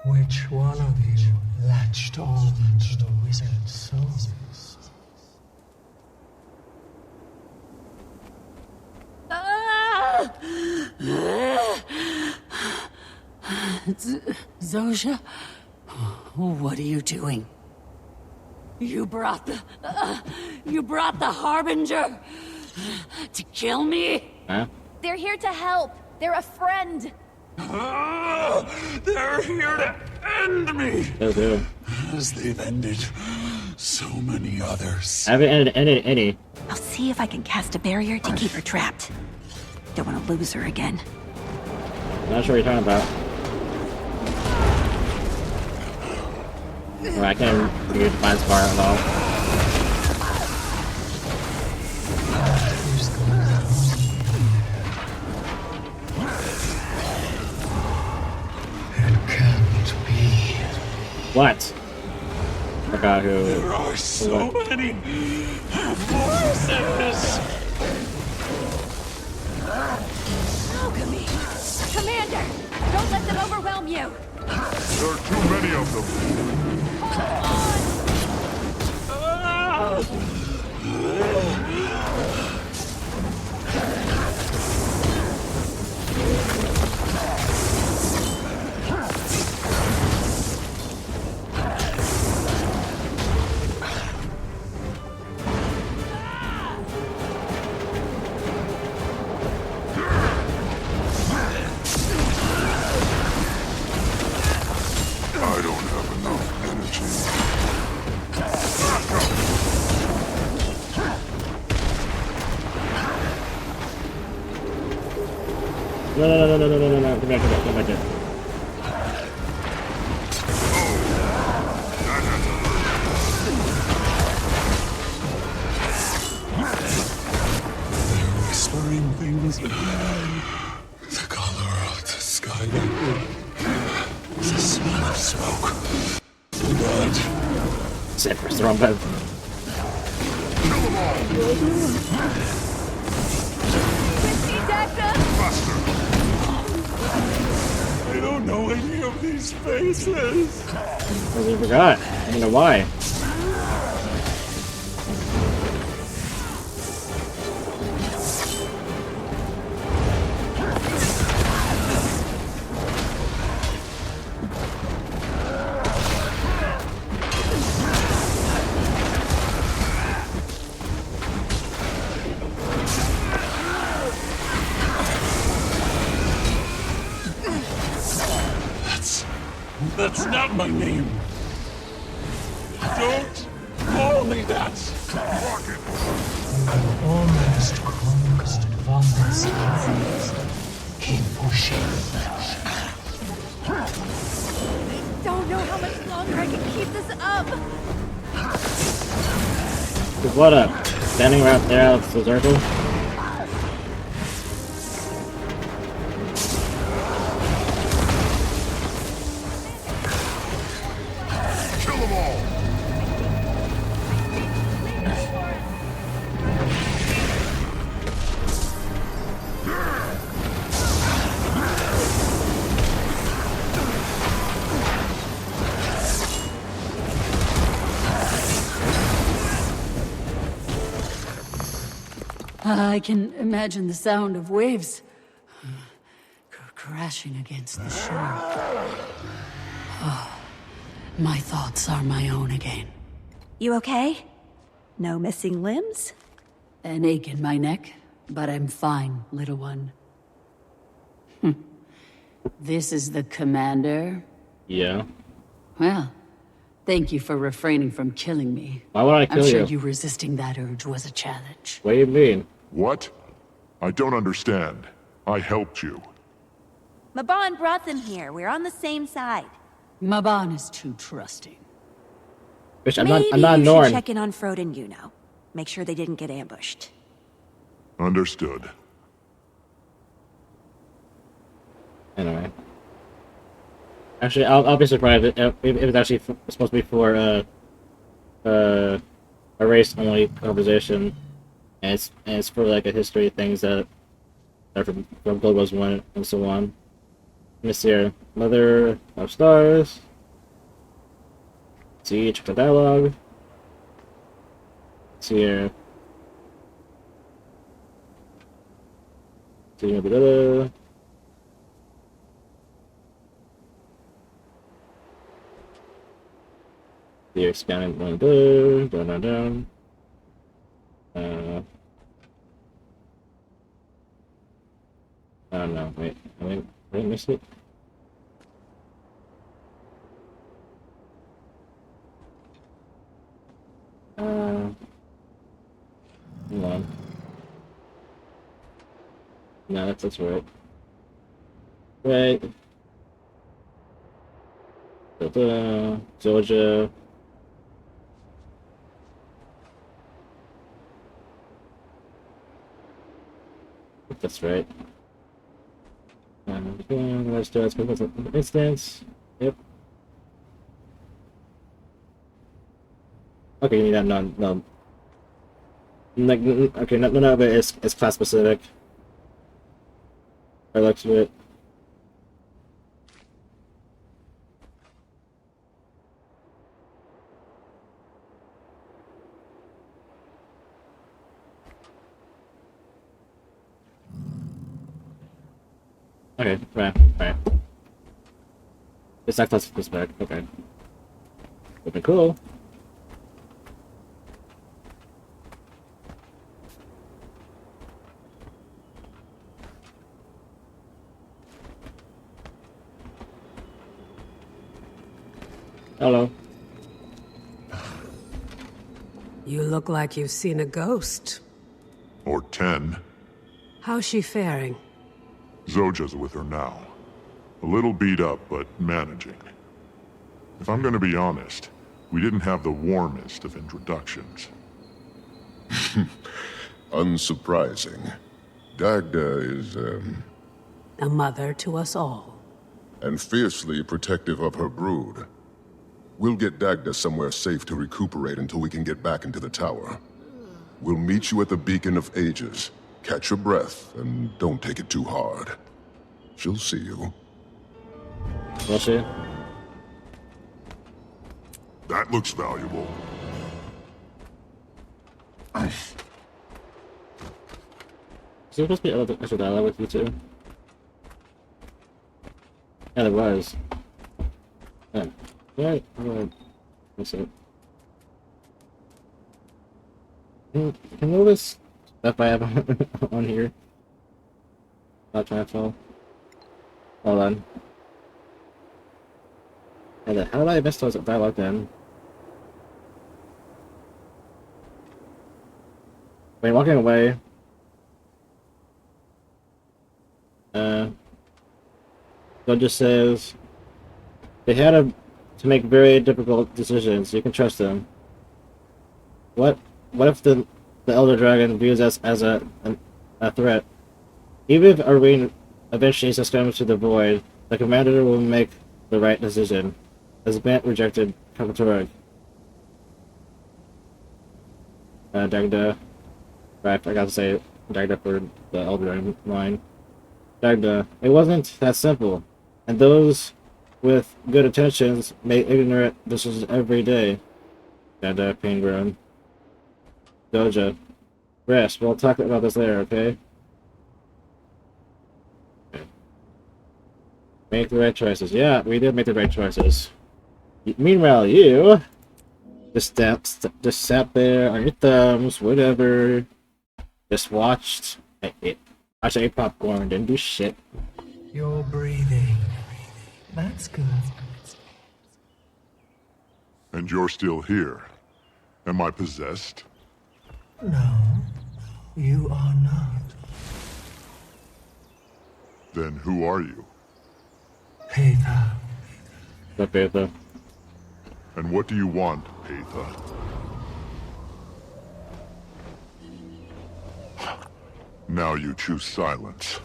Which one of you latched on to the wizard's souls? Zoja, what are you doing? You brought the Harbinger. To kill me? Huh? They're here to help. They're a friend. They're here to end me! They'll do. As they've ended so many others. I haven't ended any. I'll see if I can cast a barrier to keep her trapped. Don't want to lose her again. Not sure what you're talking about. Well, I can't figure the fine part at all. It can't be. What? Forgot who. There are so many voices! Alchemy! Commander! Don't let them overwhelm you! There are too many of them. I don't have enough energy. No. Come back here. Whispering things. The color of the sky. The smell of smoke. Blood. Except for wrong button. I don't know any of these faces. I forgot. I don't know why. That's not my name. Don't call me that. Almost conquered Von's hands. Keep pushing. Don't know how much longer I can keep this up! What up? Standing right there out of the circle? I can imagine the sound of waves crashing against the shore. Oh, my thoughts are my own again. You okay? No missing limbs? An ache in my neck, but I'm fine, little one. This is the commander? Yeah. Well, thank you for refraining from killing me. Why would I kill I'm sure you? you resisting that urge was a challenge. What do you mean? What? I don't understand. I helped you. Maban brought them here. We're on the same side. Maban is too trusting. Bitch, I'm Maybe not you Norn. should check in on Frode and Yuno. Make sure they didn't get ambushed. Understood. Anyway. Actually, I'll be surprised if it's actually supposed to be for a race-only conversation, and it's for like a history of things that are from Gold Wars 1 and so on. Let me see here. Mother of Stars. See, check the dialogue. See here. See here. The expanded one down. me see. Hold on. No, that's right. Right. Georgia. That's right. Let's do it. Instance. Yep. Okay, you need that no. Like, okay, none of it is class specific. I like to it. Okay, right. It's not class specific. Okay. Looking cool. Hello. You look like you've seen a ghost. Or 10. How's she faring? Zoja's with her now. A little beat up, but managing. If I'm gonna be honest, we didn't have the warmest of introductions. Unsurprising. Dagda is, A mother to us all. and fiercely protective of her brood. We'll get Dagda somewhere safe to recuperate until we can get back into the tower. We'll meet you at the Beacon of Ages. Catch your breath, and don't take it too hard. She'll see you. Will she? That looks valuable. Is there supposed to be other extra dialogue with you too? Yeah, there was. Yeah. Right. What's it? Can you notice stuff I have on here? Not trying to fall. Hold on. And how did I miss those dialogue then? Wait, walking away. God just says they had to make very difficult decisions. You can trust them. What if the Elder Dragon views us as a threat? Even if Irene eventually succumbs to the void, the commander will make the right decision. As Bant rejected Kapatorg. Dagda. Right, I gotta say Dagda for the Elder Dragon line. Dagda, it wasn't that simple. And those with good intentions make ignorant decisions every day. Dagda, pain groan. Doja. Rest, we'll talk about this later, okay? Make the right choices. Yeah, we did make the right choices. Meanwhile, you just sat there on your thumbs, whatever. Just watched. I ate popcorn, didn't do shit. You're breathing. That's good. And you're still here. Am I possessed? No, you are not. Then who are you? Peter. What, Peter? And what do you want, Peter? Now you choose silence.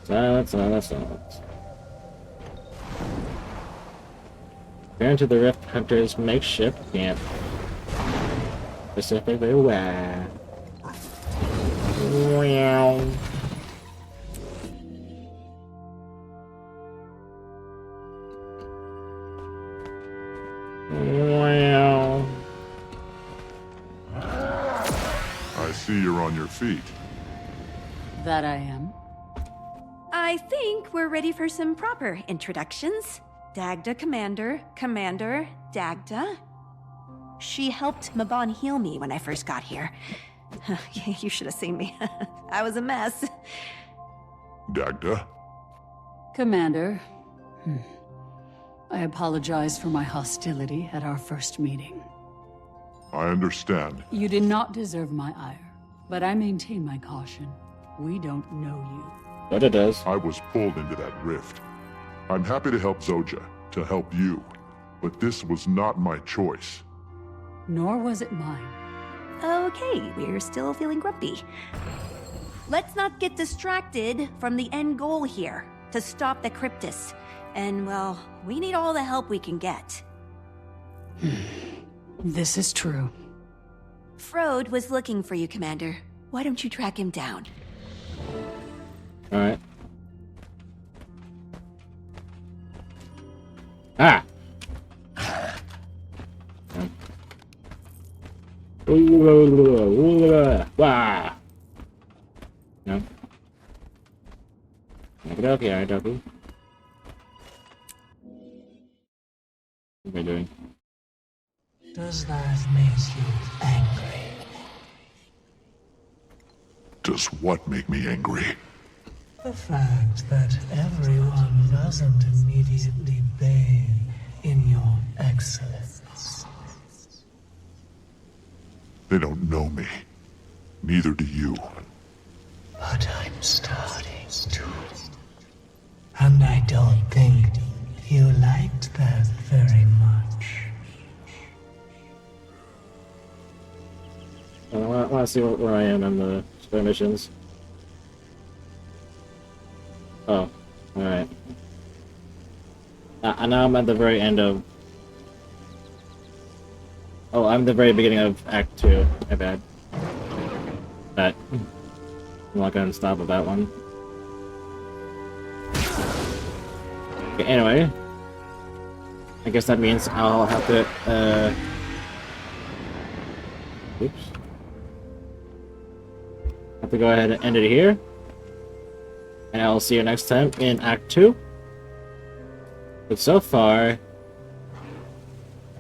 Silence, silence, silence. Return to the Rift Hunter's makeshift camp. Specifically, where? Meow. Meow. I see you're on your feet. That I am. I think we're ready for some proper introductions. Dagda Commander, Commander Dagda. She helped Mabon heal me when I first got here. You should have seen me. I was a mess. Dagda? Commander. I apologize for my hostility at our first meeting. I understand. You did not deserve my ire, but I maintain my caution. We don't know you. But it does. I was pulled into that rift. I'm happy to help Zoja, to help you, but this was not my choice. Nor was it mine. Okay, we're still feeling grumpy. Let's not get distracted from the end goal here, to stop the Cryptus. And, well, we need all the help we can get. This is true. Frode was looking for you, Commander. Why don't you track him down? Alright. Ah! Wow! No. Okay, alright, Doku. What am I doing? Does that make you angry? Does what make me angry? The fact that everyone doesn't immediately bathe in your excellence. They don't know me. Neither do you. But I'm starting to. And I don't think you liked that very much. I want to see where I am in the spare missions. Oh, alright. And now I'm at the very end of... Oh, I'm at the very beginning of Act 2. My bad. But I'm not gonna stop at that one. Okay, anyway. I guess that means I'll have to, oops. Have to go ahead and end it here. And I'll see you next time in Act 2. But so far,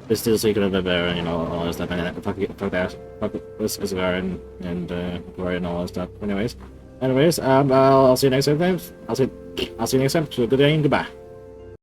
it's still Secret of the Bear and, you know, all that stuff. And fuck that. Fuck Isengard and Gloria and all that stuff. Anyways, I'll see you next time. I'll see you next time. So good day and goodbye.